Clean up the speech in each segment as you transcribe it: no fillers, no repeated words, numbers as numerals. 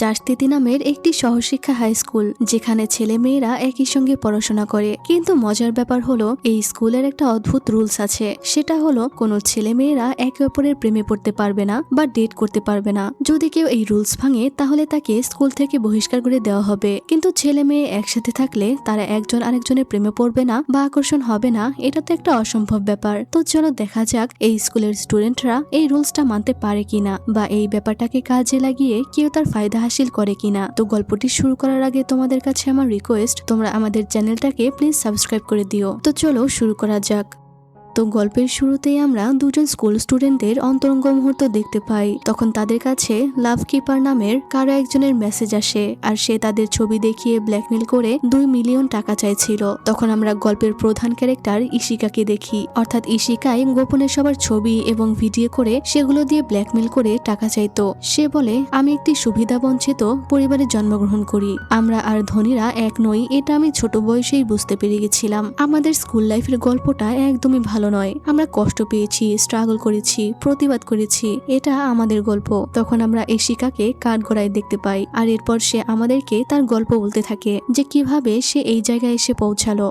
চাষতিতি নামের একটি সহশিক্ষা high school, যেখানে ছেলে মেয়েরা একই সঙ্গে পড়াশোনা করে। কিন্তু মজার ব্যাপার হলো এই স্কুলের একটা অদ্ভুত রুলস আছে। সেটা হলো কোনো ছেলে মেয়েরা একে অপরের প্রেমে পড়তে পারবে না বা ডেট করতে পারবে না। যদি কেউ এই রুলস ভাঙে তাহলে তাকে স্কুল থেকে বহিষ্কার করে দেওয়া হবে। কিন্তু ছেলে মেয়ে একসাথে থাকলে তারা একজন আরেকজনের প্রেমে পড়বে না বা আকর্ষণ হবে না, এটা তো একটা অসম্ভব ব্যাপার। তো চলো দেখা যাক এই স্কুলের স্টুডেন্টরা এই রুলসটা মানতে পারে কিনা বা এই ব্যাপারটাকে কাজে লাগিয়ে কেউ তার ফায়দা হাসিল করে কিনা। তো গল্পটি শুরু করার আগে তোমাদের কাছে আমার রিকোয়েস্ট, তোমরা আমাদের চ্যানেলটাকে প্লিজ সাবস্ক্রাইব করে দিও। তো চলো শুরু করা যাক। তো গল্পের শুরুতেই আমরা দুজন স্কুল স্টুডেন্টদের অন্তরঙ্গ মুহূর্ত দেখতে পাই। তখন তাদের কাছে লাভ কিপার নামের কারো একজনের মেসেজ আসে, আর সে তাদের ছবি দেখিয়ে ব্ল্যাকমেল করে 2 মিলিয়ন টাকা চাইছিল। তখন আমরা গল্পের প্রধান ক্যারেক্টার ইশিকাকে দেখি, অর্থাৎ ইশিকাই গোপনে সবার ছবি এবং ভিডিও করে সেগুলো দিয়ে ব্ল্যাকমেল করে টাকা চাইতো। সে বলে, আমি একটি সুবিধা বঞ্চিত পরিবারে জন্মগ্রহণ করি, আমরা আর ধনীরা এক নই, এটা আমি ছোট বয়সেই বুঝতে পেরে গেছিলাম। আমাদের স্কুল লাইফের গল্পটা একদমই ভালো নয়, আমরা কষ্ট পেয়েছি, স্ট্রাগল করেছি, প্রতিবাদ করেছি, এটা আমাদের গল্প। তখন আমরা ইশিকাকে কাঠগড়ায় দেখতে পাই, আর এরপর সে আমাদেরকে তার গল্প বলতে থাকে যে কিভাবে সে এই জায়গায় এসে পৌঁছালো।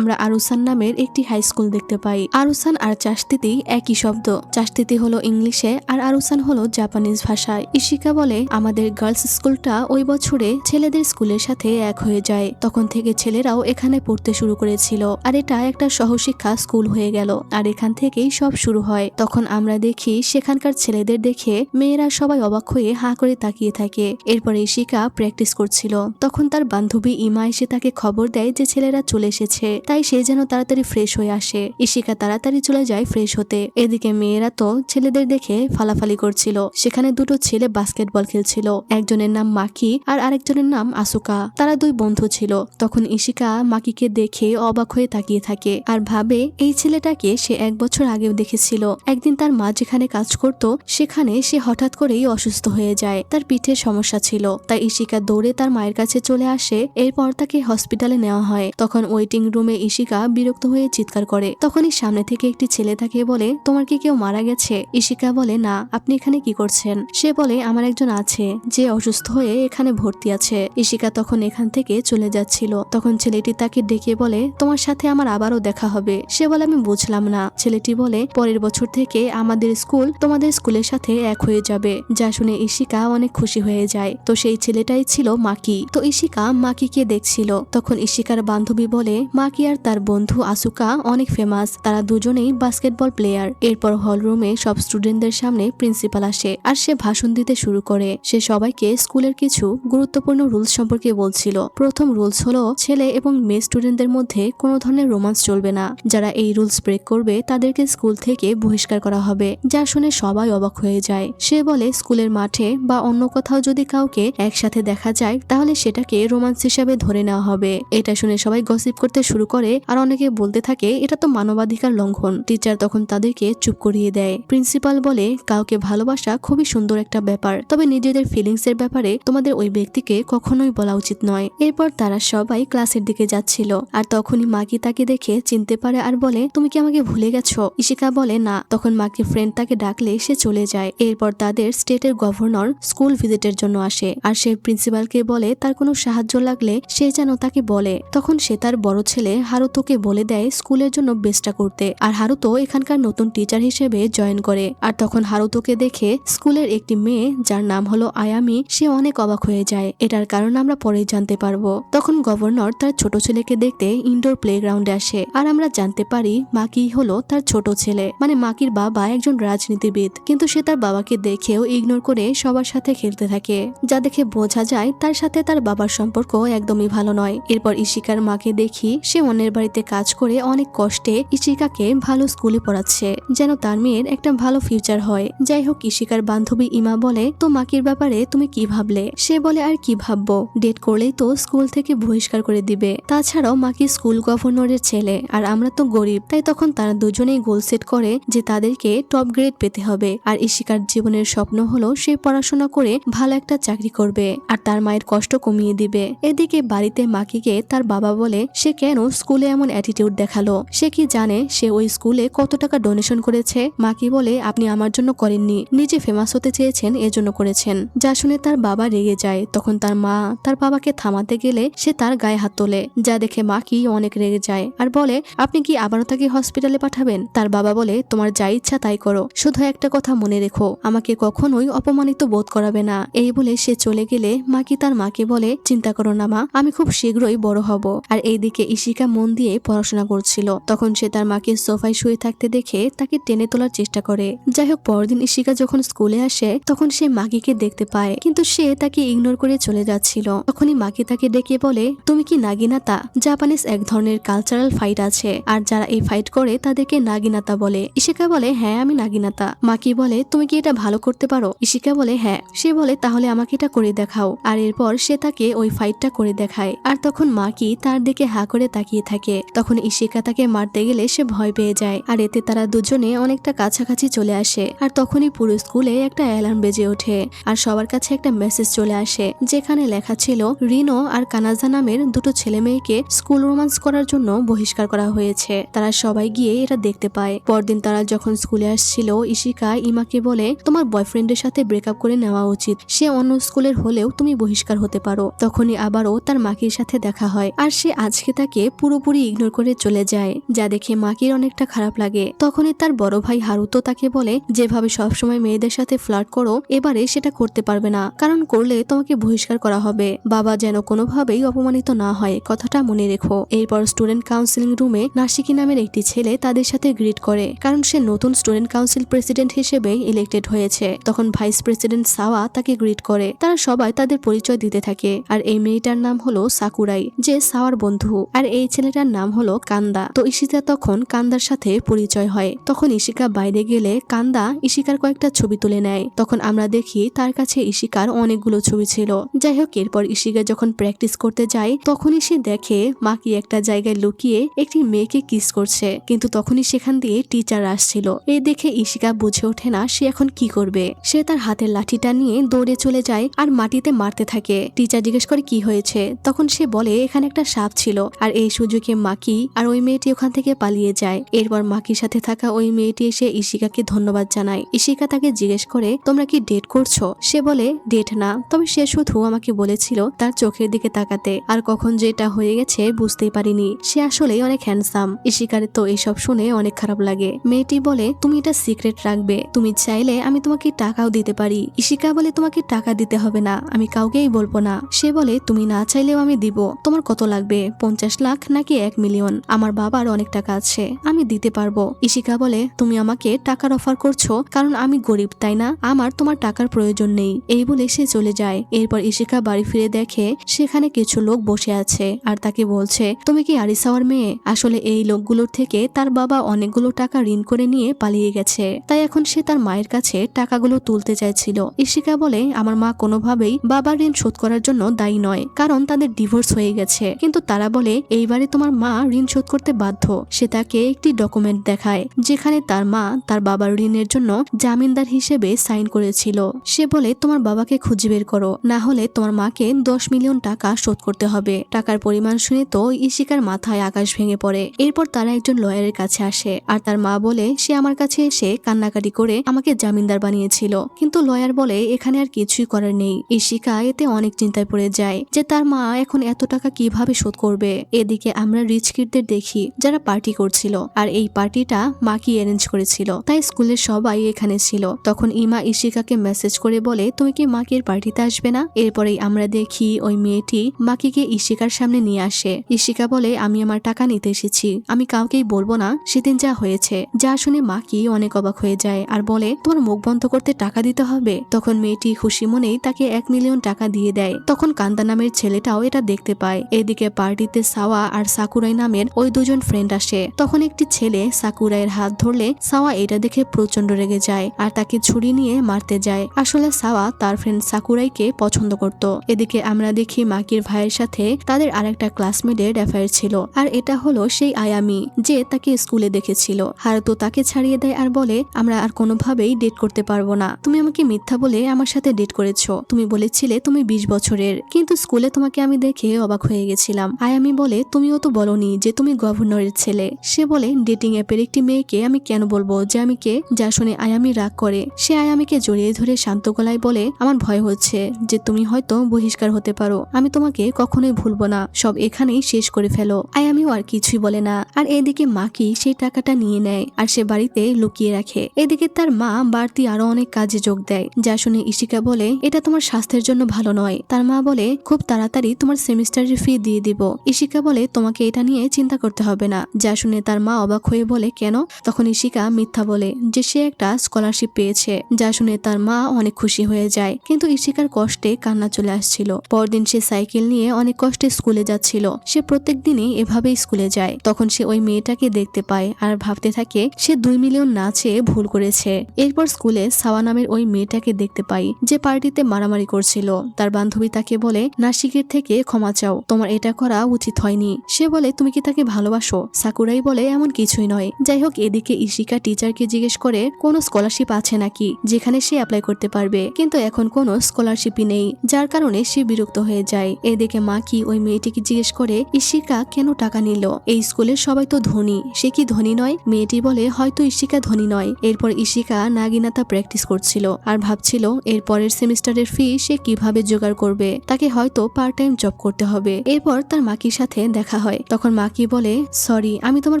আমরা আরুসান নামের একটি হাই স্কুল দেখতে পাই। আরুসান আর চাষতিতি একই শব্দ। চাষতিতি হলো ইংলিশে আর আরুসান হলো জাপানিজ ভাষায়। ইশিকা বলে, আমাদের গার্লস স্কুলটা ওই বছরে ছেলেদের স্কুলের সাথে এক হয়ে যায়। তখন থেকে ছেলেরাও এখানে পড়তে শুরু করেছিল, আর এটা একটা সহশিক্ষা স্কুল হয়ে গেল, আর এখান থেকেই সব শুরু হয়। তখন আমরা দেখি সেখানকার ছেলেদের দেখে মেয়েরা সবাই অবাক হয়ে হাঁ করে তাকিয়ে থাকে। এরপরে ইশিকা প্র্যাকটিস করছিল, তখন তার বান্ধবী ইমা এসে তাকে খবর দেয় যে ছেলেরা চলে এসেছে, তাই সে যেন তাড়াতাড়ি ফ্রেশ হয়ে আসে। ইশিকা তাড়াতাড়ি চলে যায় ফ্রেশ হতে। এদিকে মেয়েরা তো ছেলেদের দেখে ফালাফালি করছিল। সেখানে দুটো ছেলে বাস্কেটবল খেলছিল, একজনের নাম মাকি আর আরেকজনের নাম আসুকা। তারা 2 বন্ধু ছিল। তখন ইশিকা মাকিকে দেখে অবাক হয়ে তাকিয়ে থাকে আর ভাবে এই ছেলেটাকে সে 1 বছর আগেও দেখেছিল। একদিন তার মা যেখানে কাজ করত সেখানে সে হঠাৎ করেই অসুস্থ হয়ে যায়, তার পিঠে সমস্যা ছিল। তাই ইশিকা দৌড়ে তার মায়ের কাছে চলে আসে। এরপর তাকে হসপিটালে নেওয়া হয়। তখন ওয়েটিং রুমে ইশিকা বিরক্ত হয়ে চিৎকার করে। তখনই সামনে থেকে একটি ছেলে তাকে বলে, তোমার কি কেউ মারা গেছে? ইশিকা বলে, না, আপনি এখানে কি করছেন? সে বলে, আমার একজন আছে যে অসুস্থ হয়ে এখানে ভর্তি আছে। ইশিকা তখন এখান থেকে চলে যাচ্ছিল। তখন ছেলেটি তাকে ডেকে বলে, তোমার সাথে আমার আবারও দেখা হবে। সে বলে, আমি বুঝলাম না। ছেলেটি বলে, পরের বছর থেকে আমাদের স্কুল তোমাদের স্কুলের সাথে এক হয়ে যাবে। যা শুনে ইশিকা অনেক খুশি হয়ে যায়। তো সেই ছেলেটাই ছিল মাকি। তো ইশিকা মাকিকে দেখছিল। তখন ইশিকার বান্ধবী বলে, মাকি আর তার বন্ধু আসুকা অনেক ফেমাস, তারা দুজনেই বাস্কেটবল প্লেয়ার। এরপর হল রুমে সব স্টুডেন্টদের সামনে প্রিন্সিপাল আসে, আর সে ভাষণ দিতে শুরু করে। সে সবাইকে স্কুলের কিছু গুরুত্বপূর্ণ রুলস সম্পর্কে বলছিল। প্রথম রুলস হলো, ছেলে এবং মেয়ে স্টুডেন্টদের মধ্যে কোনো ধরনের রোমান্স চলবে না। যারা এই রুলস ব্রেক করবে তাদেরকে স্কুল থেকে বহিষ্কার করা হবে। যা শুনে সবাই অবাক হয়ে যায়। সে বলে, স্কুলের মাঠে বা অন্য কোথাও যদি কাউকে একসাথে দেখা যায় তাহলে সেটাকে রোমান্স হিসাবে ধরে নেওয়া হবে। এটা শুনে সবাই গসিপ করতে শুরু করে, আর অনেকে বলতে থাকে এটা তো মানবাধিকার লঙ্ঘন। টিচার তখন তাদেরকে চুপ করিয়ে দেয়। প্রিন্সিপাল বলে, কাউকে ভালোবাসা খুবই সুন্দর একটা ব্যাপার, তবে নিজেদের ফিলিংস এর ব্যাপারে তোমাদের ওই ব্যক্তিকে কখনোই বলা উচিত নয়। এরপর তারা সবাই ক্লাসের দিকে যাচ্ছিল, আর তখনই মাকি তাকে দেখে চিনতে পারে আর বলে, তুমি কি আমাকে ভুলে গেছো? ইশিকা বলে, না। তখন মাকির ফ্রেন্ড তাকে ডাকলে সে চলে যায়। এরপর তাদের স্টেটের গভর্নর স্কুল ভিজিটের জন্য আসে, আর সে প্রিন্সিপালকে বলে তার কোনো সাহায্য লাগলে সে যেন তাকে বলে। তখন সে তার বড় ছেলে হারুতোকে বলে দেয় স্কুলের জন্য বেস্টটা করতে, আর হারুতো এখানকার নতুন টিচার হিসেবে জয়েন করে। আর তখন হারুতোকে দেখে স্কুলের একটি মেয়ে যার নাম হলো আয়ামি, সে অনেক অবাক হয়ে যায়। এটার কারণ আমরা পরেই জানতে পারবো। তখন গভর্নর তার ছোট ছেলেকে দেখতে ইনডোর প্লেগ্রাউন্ডে আসে, আর আমরা জানতে পারি মাকি হলো তার ছোট ছেলে, মানে মাকির বাবা একজন রাজনীতিবিদ। কিন্তু সে তার বাবাকে দেখেও ইগনোর করে সবার সাথে খেলতে থাকে, যা দেখে বোঝা যায় তার সাথে তার বাবার সম্পর্ক একদমই ভালো নয়। এরপর ইশিকার মাকে দেখি সে অন্যের বাড়িতে কাজ করে অনেক কষ্টে ইশিকাকে ভালো স্কুলে পড়াচ্ছে, যেন তার মেয়ের একটা ভালো ফিউচার হয়। যাই হোক, ইশিকার বান্ধবী ইমা বলে, তো মাকির ব্যাপারে তুমি কি ভাবলে? সে বলে, আর কি ভাববো, ডেট করলেই তো স্কুল থেকে বহিষ্কার করে দিবে। তাছাড়াও মাকি স্কুল গভর্নরের ছেলে, আর আমরা তো গরিব। তাই তখন তারা দুজনেই গোল সেট করে যে তাদেরকে টপ গ্রেড পেতে হবে। আর ইশিকার জীবনের স্বপ্ন হলো সে পড়াশোনা করে ভালো একটা চাকরি করবে আর তার মায়ের কষ্ট কমিয়ে দিবে। এদিকে বাড়িতে মাকিকে তার বাবা বলে সে কেন স্কুলে এমন অ্যাটিটিউড দেখালো? সে কি জানে সে ওই স্কুলে কত টাকা ডোনেশন করেছে? মাকি বলে আপনি আমার জন্য করেননি, নিজে ফেমাস হতে চেয়েছেন এজন্য করেছেন। যা শুনে তার বাবা রেগে যায়। তখন তার মা তার বাবাকে থামাতে গেলে সে তার গায়ে হাত তোলে, যা দেখে মাকি অনেক রেগে যায় আর বলে আপনি কি আবারও তাকে হসপিটালে পাঠাবেন? তার বাবা বলে তোমার যা ইচ্ছা তাই করো, শুধু একটা কথা মনে রেখো, আমাকে কখনোই অপমানিত বোধ করাবে না। এই বলে সে চলে গেলে মাকি তার মাকে বলে চিন্তা করো না মা, আমি খুব শীঘ্রই বড় হব। আর এইদিকে ইশিকা মন দিয়ে পড়াশোনা করছিল। তখন সে তার মাকে সোফায় শুয়ে থাকতে দেখে তাকে টেনে তোলার চেষ্টা করে। যাই হোক, পরদিন ইশিকা যখন স্কুলে আসে তখন সে মাকিকে দেখতে পায়, কিন্তু সে তাকে ইগনোর করে চলে যাচ্ছিল। তখনই মাকি তাকে ডেকে বলে তুমি কি নাগিনাতা? জাপানিজ এক ধরনের কালচারাল ফাইট আছে, আর যারা এই ফাইট করে তাদেরকে নাগিনাতা বলে। ইশিকা বলে হ্যাঁ আমি নাগিনাতা। মাকি বলে তুমি কি এটা ভালো করতে পারো? ইশিকা বলে হ্যাঁ। সে বলে তাহলে আমাকে এটা করে দেখাও। আর এরপর সে তাকে ওই ফাইটটা করে দেখায়। আর তখন মাকি তার দিকে হা করে তাকিয়ে থাকে। তখন ইশিকা তাকে মারতে গেলে সে ভয় পেয়ে যায়। আর এতে তারা দুজনে অনেকটা কাছাকাছি চলে আসে। আর তখনই পুরো স্কুলে একটা অ্যালার্ম বেজে ওঠে আর সবার কাছে একটা মেসেজ চলে আসে, যেখানে লেখা ছিল রিনো আর কানাজা নামের দুটো ছেলে মেয়েকে স্কুল রোমান্স করার জন্য বহিষ্কার করা হয়েছে। তারা সবাই গিয়ে এটা দেখতে পায়। পরদিন তারা যখন স্কুলে আসছিল, ইশিকা ইমাকে বলে তোমার বয়ফ্রেন্ডের সাথে ব্রেকআপ করে নেওয়া উচিত, সে অন্য স্কুলের হলেও তুমি বহিষ্কার হতে পারো। তখনই আবারও তার মাকির সাথে দেখা হয় আর সে আজকে তাকে পুরোপুরি ইগনোর করে চলে যায়, যা দেখে মাকির অনেকটা খারাপ লাগে। তখনই তার বড় ভাই হারুতো তাকে বলে যেভাবে সবসময় মেয়েদের সাথে ফ্লার্ট করো, এবারে সেটা করতে পারবে না, কারণ করলে তোমাকে বহিষ্কার করা হবে। বাবা যেন কোনোভাবেই অপমানিত না হয়, কথাটা মনে রেখো। এরপর স্টুডেন্ট কাউন্সিলিং রুমে নাসিকি নামের একটি ছেলে তাদের সাথে গ্রিট করে, কারণ সে নতুন স্টুডেন্ট কাউন্সিল প্রেসিডেন্ট হিসেবে ইলেক্টেড হয়েছে। তখন ভাইস প্রেসিডেন্ট সাওয়া তাকে গ্রিট করে। তারা সবাই তাদের পরিচয় দিতে থাকে। আর এই মেয়েটার নাম হলো সাকুরাই, যে সাওয়ার বন্ধু, আর এই ছেলেটার নাম হলো কান্দা। তো ইশিকা তখন কান্দার সাথে পরিচয় হয়। তখন ইশিকা বাইরে গেলে কান্দা ইশিকার কয়েকটা ছবি তুলে নেয়। তখন আমরা দেখি তার কাছে ইশিকার অনেকগুলো ছবি ছিল। যাই হোক, এরপর ইশিকা যখন প্র্যাকটিস করতে যায় তখনই সে দেখে মাকি একটা জায়গায় লুকিয়ে একটি মেয়েকে কিস করছে, কিন্তু তখনই সেখান দিয়ে টিচার আসছিল। এই দেখে ইশিকা বুঝে ওঠে না সে এখন কি করবে। সে তার হাতের লাঠিটা নিয়ে দৌড়ে চলে যায় আর মাটিতে মারতে থাকে। টিচার জিজ্ঞেস করে কি হয়েছে, তখন সে বলে এখানে একটা সাপ ছিল। আর এই সুযোগে মাকি আর ওই মেয়েটি ওখান থেকে পালিয়ে যায়। এরপর মাকির সাথে থাকা ওই মেয়েটি এসে ইশিকাকে ধন্যবাদ জানায়। ইশিকা তাকে জিজ্ঞেস করে তোমরা কি ডেট করছো? সে বলে ডেট না, তবে সে শুধু আমাকে বলেছিল তার চোখের দিকে তাকাতে, আর কখন যেটা হয়ে গেছে বুঝতেই পারিনি। সে আসলে অনেক হ্যান্ডসাম। ইশিকার তো এইসব শুনে অনেক খারাপ লাগে। মেয়েটি বলে তুমি এটা সিক্রেট রাখবে, তুমি চাইলে আমি তোমাকে টাকাও দিতে পারি। ইশিকা বলে তোমাকে টাকা দিতে হবে না, আমি কাউকেই বলবো না। সে বলে তুমি না চাইলেও আমি দিব, তোমার কত লাগবে, 50 লাখ নাকি 1 মিলিয়ন? আমার বাবার অনেক টাকা আছে, আমি দিতে পারবো। ইশিকা বলে তুমি আমাকে টাকার অফার করছো কারণ আমি গরিব, তাই না? আমার তোমার টাকার প্রয়োজন নেই। এই বলে সে চলে যায়। এরপর ইশিকা বাড়ি ফিরে দেখে সেখানে কিছু লোক বসে আছে আর তাকে বলছে তুমি কি আরিসাওয়ার মেয়ে? আসলে এই লোকগুলোর থেকে তার বাবা অনেকগুলো টাকা ঋণ করে নিয়ে পালিয়ে গেছে, তাই এখন সে তার মায়ের কাছে টাকাগুলো তুলতে চাইছিল। ইশিকা বলে আমার মা কোনোভাবেই বাবার ঋণ শোধ করার জন্য দায়ী নয়, কারণ তাদের ডিভোর্স হয়ে গেছে। কিন্তু তারা বলে এইবারে তোমার মা ঋণ শোধ করতে বাধ্য। সে তাকে একটি ডকুমেন্ট দেখায় যেখানে তার মা তার বাবার ঋণের জন্য জামিনদার হিসেবে সাইন করেছিল। সে বলে তোমার বাবাকে খুঁজে বের করো, না হলে তোমার মাকে 10 মিলিয়ন টাকা শোধ করতে হবে। টাকার পরিমাণ শুনে তো ইশিকার মাথায় আকাশ ভেঙে পড়ে। এরপর তারা একজন লয়ারের কাছে আসে আর তার মা বলে সে আমার কাছে এসে কান্নাকাটি করে আমাকে জামিনদার বানিয়েছিল, কিন্তু লয়ার বলে এখানে আর কিছুই করার নেই। ইশিকা এতে অনেক চিন্তায় পড়ে যায় যে তার মা এখন এত টাকা কিভাবে শোধ করবে। এদিকে আমরা রিচ কিডদের দেখি যারা পার্টি করছিল, আর এই পার্টিটা মাকি অ্যারেঞ্জ করেছিল, তাই স্কুলের সবাই এখানে ছিল। তখন ইমা ইশিকাকে মেসেজ করে বলে তুমি কি মাকির পার্টিতে আসবে না? এরপরেই আমরা দেখি ওই মেয়েটি মাকিকে ইশিকার সামনে নিয়ে আসে। ইশিকা বলে আমি আমার টাকা নিতে এসেছি, আমি কাউকেই বলবো না সেদিন যা হয়েছে। যা শুনে মাকি অনেক অবাক হয়ে যায় আর বলে তোমার মুখ বন্ধ করতে টাকা দিতে হবে? তখন মেয়েটি খুশি মনেই তাকে 1 মিলিয়ন টাকা দিয়ে দেয়। তখন কান্দা নামের ছেলেটাও এটা দেখতে পায়। এদিকে পার্টিতে সাওয়া আর সাকুরাই নামের ওই দুজন ফ্রেন্ড আসে। তখন একটি ছেলে সাকুরাইয়ের হাত ধরলে সাওয়া এটা দেখে প্রচন্ড রেগে যায় আর তাকে ছুরি নিয়ে মারতে যায়। আসলে সাওয়া তার ফ্রেন্ড সাকুরাইকে পছন্দ করত। এদিকে আমরা দেখি মাকির ভাইয়ের সাথে তাদের আরেকটা ক্লাসমেটের অ্যাফেয়ার ছিল, আর এটা হলো সেই আয়ামি যে তাকে স্কুলে দেখেছিল। হারুতো তাকে ছাড়িয়ে দেয় আর বলে আমরা আর কোনোভাবেই ডেট করতে পারবো না, তুমি আমাকে মিথ্যা বলে আমার সাথে ডেট করেছো। তুমি বলেছিলে তুমি 20 বছরের, কিন্তু স্কুলে তোমাকে আমি দেখে অবাক হয়ে গেছিলাম। আয়ামি বলে তুমি তুমিও তো বলনি যে তুমি গভর্নরের ছেলে। সে বলে ডেটিং অ্যাপের একটি মেয়েকে আমি কেন বলবো যে আমি কে। যা শুনে আয়ামি রাগ করে। সে আয়ামিকে জড়িয়ে ধরে শান্ত গলায় বলে আমার ভয় হচ্ছে যে তুমি হয়তো বহিষ্কার হতে পারো। আমি তোমাকে কখনোই ভুলবো না, সব এখানেই শেষ করে ফেলো। আয়ামিও আর কিছুই বলে না। আর এদিকে মাকি সেই টাকাটা নিয়ে নেয় আর সে বাড়িতে লুকিয়ে রাখে। এদিকে তার মা বাড়তি আরো অনেক কাজে যোগ দেয়। যা শুনে ইশিকা বলে এটা তোমার স্বাস্থ্যের জন্য ভালো নয়। তার মা বলে খুব তাড়াতাড়ি তোমার সেমিস্টারের ফি দিয়ে দিব। ইশিকা বলে তোমাকে এটা নিয়ে চিন্তা করতে হবে না। যা শুনে তার মা অবাক হয়ে বলে কেন। তখন ইশিকা মিথ্যা বলে যে সে একটা স্কলারশিপ পেয়েছে। যা শুনে তার মা অনেক খুশি হয়ে যায়, কিন্তু ইশিকার কষ্টে কান্না চলে আসছিল। পরদিন সে সাইকেল নিয়ে অনেক কষ্টে স্কুলে যাচ্ছিল। সে প্রত্যেক দিনই এভাবেই স্কুলে যায়। তখন সে ওই মেয়েটাকে দেখতে পায় আর ভাবতে থাকে সে 2 মিলিয়ন না চেয়ে ভুল করেছে। এরপর স্কুলে সাওয়া নামের ওই মেয়েটাকে দেখতে পাই যে পার্টিতে মারামারি করছিল। তার বান্ধবী তাকে বলে নাসিকের থেকে ক্ষমা চাও, তোমার এটা করা উচিত হয়নি। সে বলে তুমি কি তাকে ভালোবাসো। সাকুরাই বলে এমন কিছুই নয়। যাই হোক, এদিকে ইশিকা টিচারকে জিজ্ঞেস করে কোনো স্কলারশিপ আছে নাকি যেখানে সে অ্যাপ্লাই করতে পারবে, কিন্তু এখন কোনো স্কলারশিপই নেই, যার কারণে সে বিরক্ত হয়ে যায়। এদিকে মা কি ওই মেয়েটিকে জিজ্ঞেস করে ইশিকা কেন টাকা নিল, এই স্কুলের সবাই তো ধনী, সে কি ধনী নয়। মেয়েটি বলে হয়তো ইশিকা ধনী নয়। এরপর ইশিকা নাগিনাতা প্র্যাকটিস করছিল আর ভাবছিল এর পরের সেমিস্টারের ফি সে কিভাবে জোগাড় করবে। তাকে হয়তো পার্ট টাইম জব করতে হবে। এরপর তার মাকির সাথে দেখা হয়। তখন মাকি বলে সরি, আমি তোমার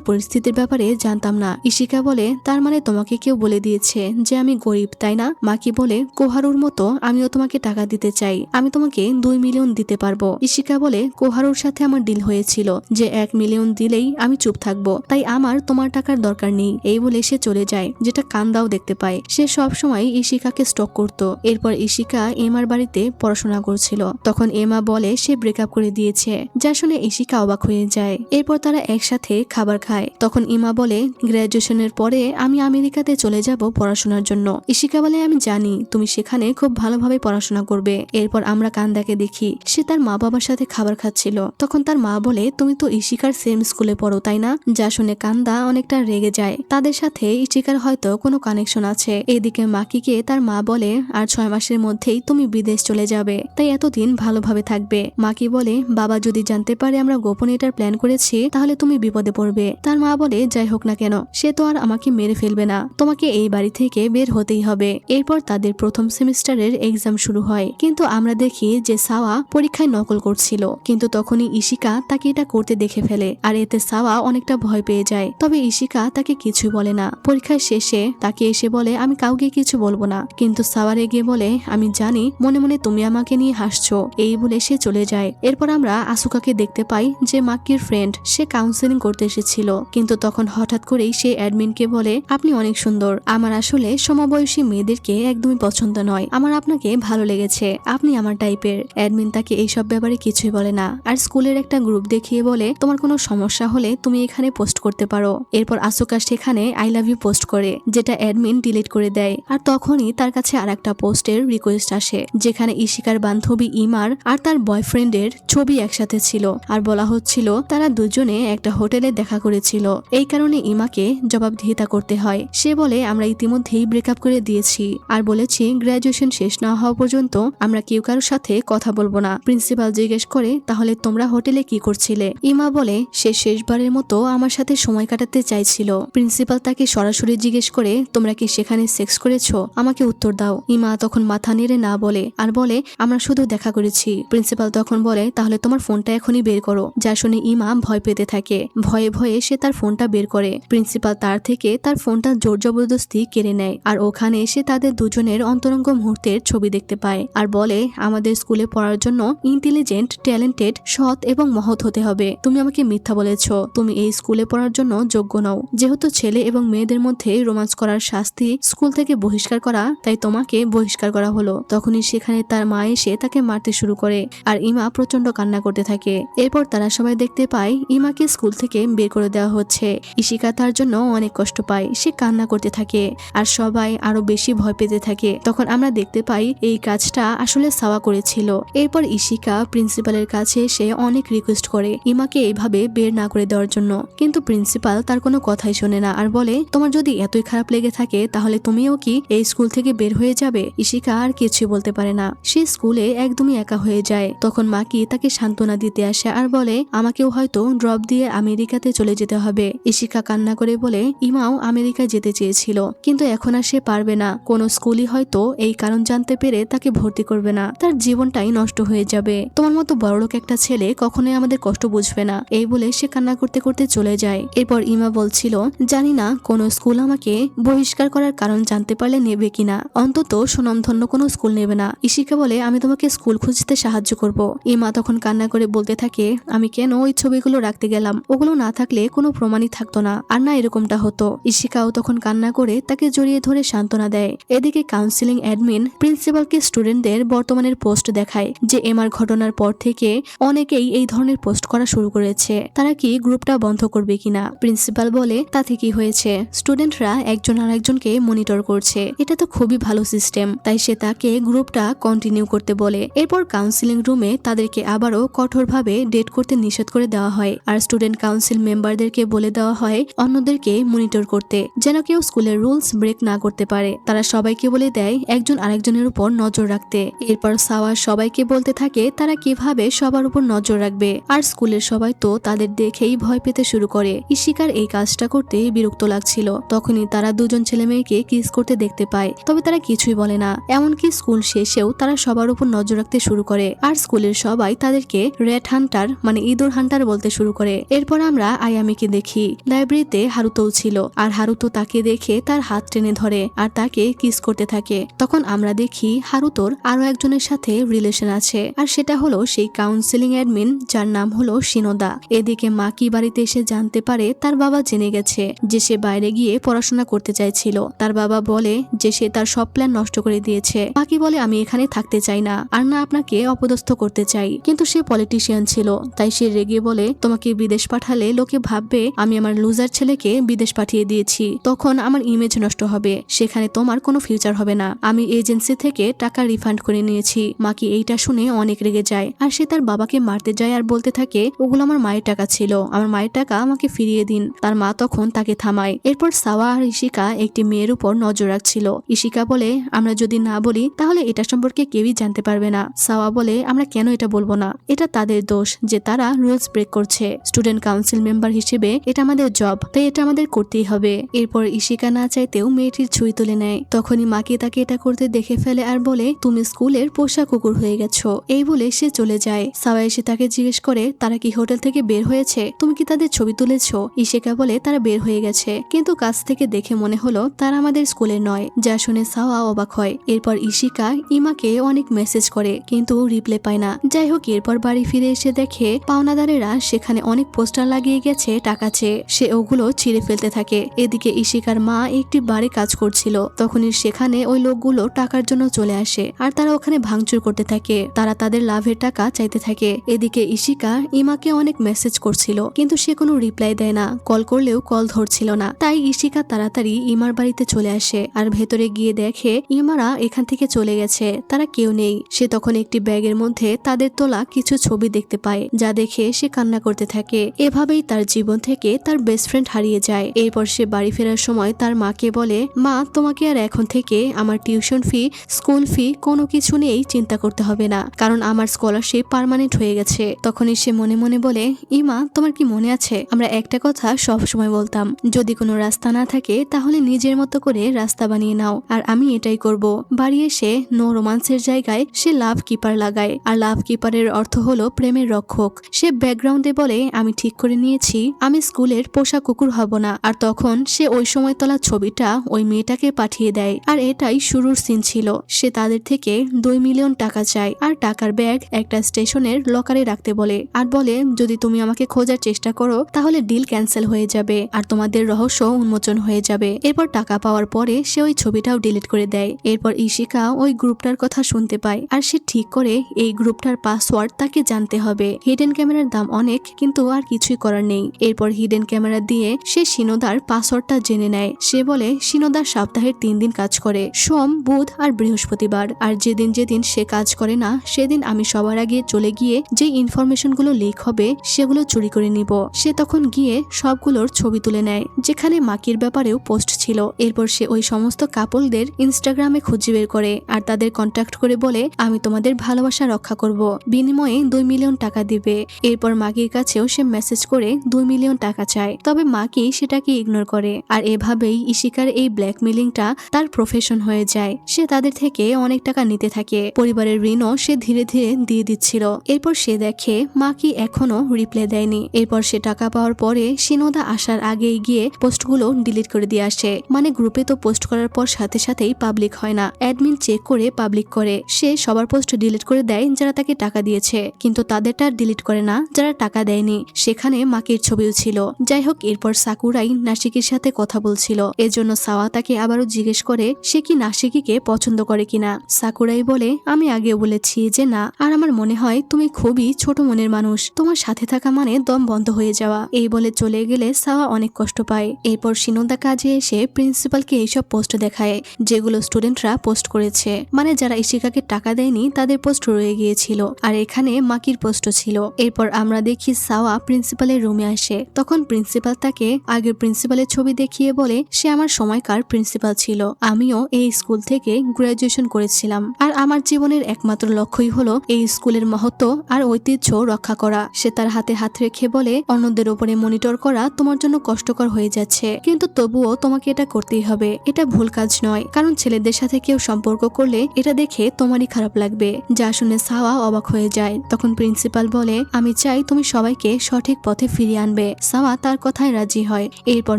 পরিস্থিতির ব্যাপারে জানতাম না। ইশিকা বলে তার মানে তোমাকে কেউ বলে দিয়েছে যে আমি গরিব, তাই না। মাকি বলে কোহারুর মতো আমিও তোমাকে টাকা দিতে চাই, আমি তোমাকে 2 মিলিয়ন দিতে পারবো। ইশিকা বলে কোহারুর সাথে আমার ডিল হয়েছিল যে 1 মিলিয়ন দিলেই আমি চুপ থাকবো, তাই আমার তোমার টাকার দরকার নেই। এই বলে সে চলে যায়, যেটা কান্দাও দেখতে পায়। সে সব সময় ইশিকাকে স্টক করত। এরপর ইশিকা এমার বাড়িতে পড়াশোনা করছিল। তখন এমা বলে সে ব্রেকআপ করে দিয়েছে। যা শুনে ইশিকা অবাক হয়ে যায়। এরপর তারা একসাথে খাবার খায়। তখন ইমা বলে গ্রাজুয়েশনের পরে আমি আমেরিকাতে চলে যাব পড়াশোনার জন্য। ইশিকা বলে আমি জানি তুমি সেখানে খুব ভালোভাবে পড়াশোনা করবে। এরপর আমরা কান্দাকে দেখি সে তার মা বাবার সাথে খাবার খাচ্ছিল। তখন তার মা বলে তুমি তো ইশিকার সেম স্কুলে পড়ো, তাই না। যা শুনে কান্দা অনেকটা রেগে যায়। তাদের সাথে ইশিকার হয়তো কোনো কানেকশন আছে। এদিকে মাকিকে তার মা বলে আর 6 মাসের মধ্যেই তুমি বিদেশ চলে যাবে, তাই এতদিন ভালোভাবে থাকবে। মাকি বলে বাবা যদি জানতে পারে আমরা গোপনে এটার প্ল্যান করেছি তাহলে তুমি বিপদে পড়বে। তার মা বলে যাই হোক না কেন সে তো আর আমাকে মেরে ফেলবে না, তোমাকে এই বাড়ি থেকে বের হতেই হবে। এরপর তাদের প্রথম সেমিস্টারের এক্সাম শুরু হয়, কিন্তু আমরা দেখি যে সাওয়া পরীক্ষায় নকল করছিল। কিন্তু তখনই ইশিকা তাকে এটা করতে দেখে ফেলে আর এতে সাওয়া অনেকটা ভয় পেয়ে যায়। তবে ইশিকা তাকে কিছু বলে না। পরীক্ষার শেষে তাকে এসে বলে আমি কাউকে কিছু বলবো না, কিন্তু সাওয়া রেগে বলে আমি জানি মনে মনে তুমি আমাকে নিয়ে হাসছো। এই বলে সে চলে যায়। এরপর আমরা আসুকাকে দেখতে পাই যে মাকির ফ্রেন্ড, সে কাউন্সেলিং করতে এসেছিল। কিন্তু তখন হঠাৎ করেই সে অ্যাডমিনকে বলে আপনি অনেক সুন্দর, আমার আসলে সমবয়সী মেয়েদেরকে একদমই পছন্দ নয়, আমার আপনাকে ভালো লেগেছে, আপনি আমার টাইপের। অ্যাডমিন তাকে এইসব ব্যাপারে কিছুই বলে না আর স্কুলের একটা গ্রুপ দেখিয়ে বলে তোমার কোনো সমস্যা হলে তুমি এখানে পোস্ট করতে পারো। এরপর আসুকা সেখানে আই লাভ ইউ পোস্ট করে, যেটা অ্যাডমিন ডিলিট করে দেয়। আর তখনই তার কাছে আর একটা পোস্টের রিকোয়েস্ট আসে যেখানে ইশিকার বান্ধবী ইমার আর তার বয়ফ্রেন্ডের ছবি একসাথে ছিল আর বলা হচ্ছিল তারা দুজনে একটা হোটেলে দেখা করেছিল। এই কারণে ইমাকে জবাবদিহিতা করতে হয়। সে বলে আমরা ইতিমধ্যেই ব্রেকআপ করে দিয়েছি আর বলেছি গ্রাজুয়েশন শেষ না হওয়া পর্যন্ত আমরা কেউ কারোর সাথে কথা বলবো না। প্রিন্সিপাল জিজ্ঞেস করে তাহলে তোমরা হোটেলে কি করছিলে। ইমা বলে সে শেষবারের মতো আমার সাথে সময় কাটাতে চাইছিল। প্রিন্সিপাল তাকে সরাসরি জিজ্ঞেস করে তোমরা কি সেখানে সেক্স করেছো, আমাকে উত্তর দাও। ইমা তখন মাথা নেড়ে না বলে আর বলে আমরা শুধু দেখা করেছি। প্রিন্সিপাল তখন বলে তাহলে তোমার ফোনটা এখনই বের করো। যা শুনে ইমা ভয় পেতে থাকে। ভয়ে ভয়ে সে তার ফোনটা বের করে। প্রিন্সিপাল তার থেকে তার ফোনটা জোর জবরদস্তি কেড়ে নেয় আর ওখানে এসে তাদের দুজনের অন্তরঙ্গ মুহূর্তের ছবি দেখতে পায় আর বলে আমাদের স্কুলে পড়ার জন্য ইন্টেলিজেন্ট, ট্যালেন্টেড, সৎ এবং মহৎ হতে হবে। তুমি আমাকে মিথ্যা বলেছ, তুমি এই স্কুলে পড়ার জন্য যোগ্য নও। যেহেতু ছেলে এবং মেয়েদের মধ্যে রোমান্স করার শাস্তি স্কুল থেকে বহিষ্কার করা, তাই তোমাকে বহিষ্কার করা হলো। তখনই সেখানে তার মা এসে তাকে মারতে শুরু করে আর ইমা প্রচন্ড কান্না করতে থাকে। এরপর তারা সবাই দেখতে পায় ইমাকে স্কুল থেকে বের করে দেওয়া হচ্ছে। ইশিকা তার জন্য অনেক কষ্ট পায়, সে কান্না করতে থাকে আর সবাই আরো বেশি ভয় পেতে থাকে। তখন আমরা দেখতে পাই এই কাজটা আসলে সাওয়া করেছিল। এরপর ইশিকা প্রিন্সিপালের কাছে এসে অনেক রিকোয়েস্ট করে ইমাকে এইভাবে বের না করে দেওয়ার জন্য, কিন্তু প্রিন্সিপাল তার কোনো কথাই শোনে না আর বলে তোমার যদি এতই খারাপ লেগে থাকে তাহলে তুমিও কি এই স্কুল থেকে বের হয়ে যাবে। ইশিকা আর কিছুই বলতে পারে না, সে স্কুলে একদমই একা হয়ে যায়। তখন মাকি তাকে সান্ত্বনা দিতে আসে আর বলে আমাকেও হয়তো ড্রপ দিয়ে আমেরিকাতে চলে যেতে হবে। ইশিকা কান্না করে বলে ইমাও আমেরিকায় যেতে চেয়েছিল, কিন্তু এখন আর সে পারবে না। কোনো স্কুলই হয়তো এই কারণ জানতে পেরে তাকে ভর্তি করবে না, তার জীবনটাই নষ্ট হয়ে যাবে। তোমার মতো বড়লোক একটা ছেলে কখনোই আমাদের কষ্ট বুঝবে না। এই বলে সে কান্না করতে করতে চলে যায়। এরপর ইমা বলছিল, জানি না কোনো স্কুল আমাকে বহিষ্কার করার কারণ জানতে পারলে নেবে কিনা, অন্তত সুনামধন্য কোনো স্কুল নেবে না। ইশিকা বলে, আমি তোমাকে স্কুল খুঁজতে সাহায্য করব। ইমা তখন কান্না করে বলতে থাকে, আমি কেন ওই ছবিগুলো রাখতে গেলাম, ওগুলো না থাকলে কোনো প্রমাণই থাকতো না, আর না এরকমটা হতো। ইশিকাও তখন কান্না করে তাকে জড়িয়ে ধরে সান্ত্বনা দেয়। এদিকে কাউন্সিলিং অ্যাডমিন প্রিন্সিপালকে স্টুডেন্টদের বর্তমানের পোস্ট দেখায় যে এমআর ঘটনার পর থেকে অনেকেই এই ধরনের পোস্ট করা শুরু করেছে, তারা কি গ্রুপটা বন্ধ করবে কিনা। প্রিন্সিপাল বলে, তাতে কি হয়েছে, স্টুডেন্টরা একজন আরেকজনকে মনিটর করছে, এটা তো খুবই ভালো সিস্টেম। তাই সে তাকে গ্রুপটা কন্টিনিউ করতে বলে। এরপর কাউন্সিলিং রুমে তাদেরকে আবারও কঠোরভাবে ডেট করতে নিষেধ করে দেওয়া হয়, আর স্টুডেন্ট কাউন্সিল মেম্বারদেরকে বলে দেওয়া হয় অন্যদেরকে মনিটর করতে, যেন কেউ স্কুলের রুলস ব্রেক না করতে পারে। তারা সবাইকে বলে দেয় একজন আরেকজনের উপর নজর রাখতে। এরপর সাওয়া সবাইকে বলতে থাকে তারা কিভাবে সবার উপর নজর রাখবে, আর স্কুলের সবাই তো তাদের দেখেই ভয় পেতে শুরু করে। ইশিকার এই কাজটা করতে বিরক্ত লাগছিল। তখনই তারা দুজন ছেলে মেয়েকে কিস করতে দেখতে পায়, তবে তারা কিছুই বলে না। এমনকি স্কুল শেষেও তারা সবার উপর নজর রাখতে শুরু করে, আর স্কুলের সবাই তাদেরকে রেড হান্টার মানে ইঁদুর হান্টার বলতে শুরু করে। এরপর আমরা আয়ামিকে দেখি, লাইব্রেরিতে হারুতোও ছিল, আর হারুতো তাকে দেখে তার হাত টেনে ধরে আর তাকে কিস করতে থাকে। তখন আমরা দেখি হারুতোর আরো একজনের সাথে রিলেশন আছে, আর সেটা হলো সেই কাউন্সিলিং অ্যাডমিন যার নাম হলো শিনোদা। এদিকে মাকি বাড়িতে এসে জানতে পারে তার বাবা জেনে গেছে যে সে বাইরে গিয়ে পড়াশোনা করতে চাইছিল। তার বাবা বলে যে সে তার সব প্ল্যান নষ্ট করে দিয়েছে। মাকি বলে, আমি এখানে থাকতে চাই না, আর না আপনাকে অপদস্থ করতে চাই, কিন্তু সে পলিটিশিয়ান ছিল, তাই সে রেগে বলে, তোমাকে বিদেশ পাঠালে লোকে ভাববে আমি আমার লুজার ছেলেকে বিদেশ পাঠিয়ে দিয়েছি, তখন আমার ইমেজ নষ্ট হবে, সেখানে তোমার কোনো ফিউচার হবে না। আমি এজেন্সি থেকে টাকা রিফান্ড করে নিয়েছি। মাকি এইটা শুনে অনেক রেগে যায়, আর সে তার বাবাকে মারতে যায় আর বলতে থাকে, ওগুলো আমার মায়ের টাকা ছিল, আমার মায়ের টাকা আমাকে ফিরিয়ে দিন। তার মা তখন তাকে থামায়। এরপর সাওয়া আর ইশিকা একটি মেয়ের উপর নজর রাখছিল। ইশিকা বলে, আমরা যদি না বলি তাহলে এটা সম্পর্কে কেউই জানতে পারবে না। সাওয়া বলে, আমরা কেন এটা বলবো না, এটা তাদের দোষ যে তারা রুলস ব্রেক করছে। স্টুডেন্ট কাউন্সিল মেম্বার হিসেবে এটা আমাদের জব, তাই এটা আমাদের করতেই হবে। এরপর ইশিকা না চাইতেও মেয়েটির ছুঁই তুলে নেয়। তখনই মাকে তাকে এটা করতে দেখে ফেলে আর বলে, তুমি স্কুলের পোষা কুকুর হয়ে গেছো। এই বলে সে চলে যায়। সাওয়া এসে তাকে জিজ্ঞেস করে, তারা কি হোটেল থেকে বের হয়েছে, তুমি কি তাদের ছবি তুলেছো? ইশিকা বলে, তারা বের হয়ে গেছে, কিন্তু কাছ থেকে দেখে মনে হলো তারা আমাদের স্কুলের নয়। যা শুনে সাওয়া অবাক হয়। এরপর ইশিকা ইমাকে অনেক মেসেজ করে, কিন্তু রিপ্লাই পায় না। যাই হোক, এরপর বাড়ি ফিরে এসে দেখে পাওনাদারেরা সেখানে অনেক পোস্টার লাগিয়ে গেছে টাকা চেয়ে। সে ওগুলো ছিঁড়ে ফেলতে থাকে। এদিকে ইশিকার মা একটি বাড়ি কাজ করছিল, তখনই সেখানে ওই লোকগুলো টাকার জন্য চলে আসে, আর তারা ওখানে ভাঙচুর করতে থাকে। তারা তাদের লাভের টাকা চাইতে থাকে। এদিকে ইশিকা ইমাকে অনেক মেসেজ করছিল, কিন্তু সে কোনো রিপ্লাই দেয় না, কল করলেও কল ধরছিল না। তাই ইশিকা তাড়াতাড়ি ইমার বাড়িতে চলে আসে, আর ভেতরে গিয়ে দেখে ইমারা এখান থেকে চলে গেছে, তারা কেউ নেই। সে তখন একটি ব্যাগের মধ্যে তাদের তোলা কিছু ছবি দেখতে পায়, যা দেখে সে কান্না করতে থাকে। এভাবেই তার জীবন থেকে তার বেস্ট ফ্রেন্ড হারিয়ে যায়। এরপর সে বাড়ি ফেরার সময় তার মাকে বলে, মা, তোমাকে আর এখন থেকে আমার টিউশন ফি, স্কুল ফি কোনো কিছু নিয়েই চিন্তা করতে হবে না, কারণ আমার স্কলারশিপ পার্মানেন্ট হয়ে গেছে। তখনই সে মনে মনে বলে, ইমা, তোমার কি মনে আছে আমরা একটা কথা সব সময় বলতাম, যদি কোনো রাস্তা না থাকে তাহলে নিজের মতো করে রাস্তা বানিয়ে নাও, আর আমি এটাই করব। বাড়ি এসে নো রোমান্সের জায়গায় সে লাভ কিপার লাগায়, আর লাভ কিপারের অর্থ হলো প্রেমের রক্ষক। সে ব্যাকগ্রাউন্ডে বলে, আমি ঠিক করে নিয়েছি আমি স্কুলের পোষা কুকুর হব না। আর তখন সে ওই সময় তোলা ছবিটা ওই মেয়েটাকে পাঠিয়ে দেয়, আর এটাই শুরুর সিন ছিল। সে তাদের থেকে 2 মিলিয়ন টাকা চায়, আর টাকার ব্যাগ একটা স্টেশনের লকারে রাখতে বলে, আর বলে, যদি তুমি আমাকে খোঁজার চেষ্টা করো তাহলে ডিল ক্যান্সেল হয়ে যাবে, আর তোমাদের রহস্য উন্মোচন হয়ে যাবে। এরপর টাকা পাওয়ার পরে সে ওই ছবিটাও ডিলিট করে দেয়। এরপর ইশিকা ওই গ্রুপটার কথা শুনতে পায়, আর সে ঠিক করে এই গ্রুপটার পাসওয়ার্ড তাকে জানতে হবে। হিডেন ক্যামেরার দাম অনেক, কিন্তু আর কিছুই করার নেই। এরপর হিডেন ক্যামেরা দিয়ে সে শিনোদার পাসওয়ার্ডটা জেনে নেয়। সে বলে, শিনোদা সপ্তাহের 3 দিন কাজ করে, সোম, বুধ আর বৃহস্পতিবার, আর যেদিন যেদিন সে কাজ করে না সেদিন আমি সবার আগে চলে গিয়ে যে ইনফরমেশনগুলো লিক হবে সেগুলো চুরি করে নিব। সে তখন গিয়ে সবগুলোর ছবি তুলে নেয়, যেখানে মাকির ব্যাপারেও পোস্ট ছিল। এরপর সে ওই সমস্ত কাপলদের ইনস্টাগ্রামে খুঁজে বের করে, আর তাদের কন্ট্যাক্ট করে বলে, আমি তোমাদের ভালোবাসা রক্ষা করব, বিনিময়ে 2 মিলিয়ন টাকা দিবে। এরপর মাকির কাছেও সে মেসেজ করে 2 মিলিয়ন টাকা চায়, তবে মাকি সেটাকে ইগনোর করে। আর এভাবেই ইশিকার এই ব্ল্যাকমেলিংটা তার প্রফেশন হয়ে যায়। সে তাদের থেকে অনেক টাকা নিতে থাকে, পরিবারের ঋণও সে ধীরে ধীরে দিয়ে দিচ্ছিল। এরপর সে দেখে মাকি এখনো রিপ্লাই দেয়নি। এরপর সে টাকা পাওয়ার পরে শিনোদা আসার আগেই গিয়ে পোস্টগুলো ডিলিট করে দিয়ে আসে। মানে গ্রুপে তো পোস্ট করার পর সাথে সাথেই পাবলিক হয় না, অ্যাডমিন চেক করে পাবলিক করে। সে সবার পোস্ট ডিলিট করে দেয় যারা তাকে টাকা দিয়েছে, কিন্তু তাদেরটা ডিলিট করে না যারা টাকা দেয়নি। সেখানে মাকির ছবিও ছিল। যাই হোক, এরপর সাকুরাই নাশিকির সাথে কথা বলছিল, এজন্য সাওয়া তাকে আবারও জিজ্ঞেস করে সে কি নাশিকিকে পছন্দ করে কিনা। সাকুরাই বলে, আমি আগেও বলেছি যে না, আর আমার মনে হয় তুমি খুবই ছোট মনের মানুষ, তোমার সাথে থাকা মানে দম বন্ধ হয়ে যাওয়া। এই বলে চলে গেলে সাওয়া অনেক কষ্ট পায়। এরপর শিনোদা কাজে এসে প্রিন্সিপালকে এইসব পোস্ট দেখায় যেগুলো স্টুডেন্টরা পোস্ট করেছে, মানে যারা ইশিকাকে টাকা দেয়নি তাদের পোস্ট রয়ে গিয়েছিল, আর এখানে মাকির পোস্টও ছিল। এরপর আমরা দেখি সাওয়া প্রিন্সিপালের রুমে আসে। তখন প্রিন্সিপাল তাকে আগের প্রিন্সিপালের ছবি দেখিয়ে বলে সে আমার সময়কার প্রিন্সিপাল ছিল, আমিও এই স্কুল থেকে গ্রাজুয়েশন করেছিলাম, আর আমার জীবনের একমাত্র লক্ষ্যই হলো এই স্কুলের মহত্ব আর ঐতিহ্য রক্ষা করা। সে তার হাতে হাত রেখে বলে, অন্যদের উপরে মনিটর করা তোমার জন্য কষ্টকর হয়ে যাচ্ছে, কিন্তু তবুও তোমাকে এটা করতেই হবে। এটা ভুল কাজ নয়, কারণ ছেলেদের সাথে কেউ সম্পর্ক করলে এটা দেখে তোমারই খারাপ লাগবে। যা শুনে সাওয়া অবাক হয়ে যায়। তখন প্রিন্সিপাল বলে, আমি চাই তুমি সবাইকে সঠিক পথে ফিরিয়ে আনবে। সাওয়া তার কথায় রাজি হয়। এরপর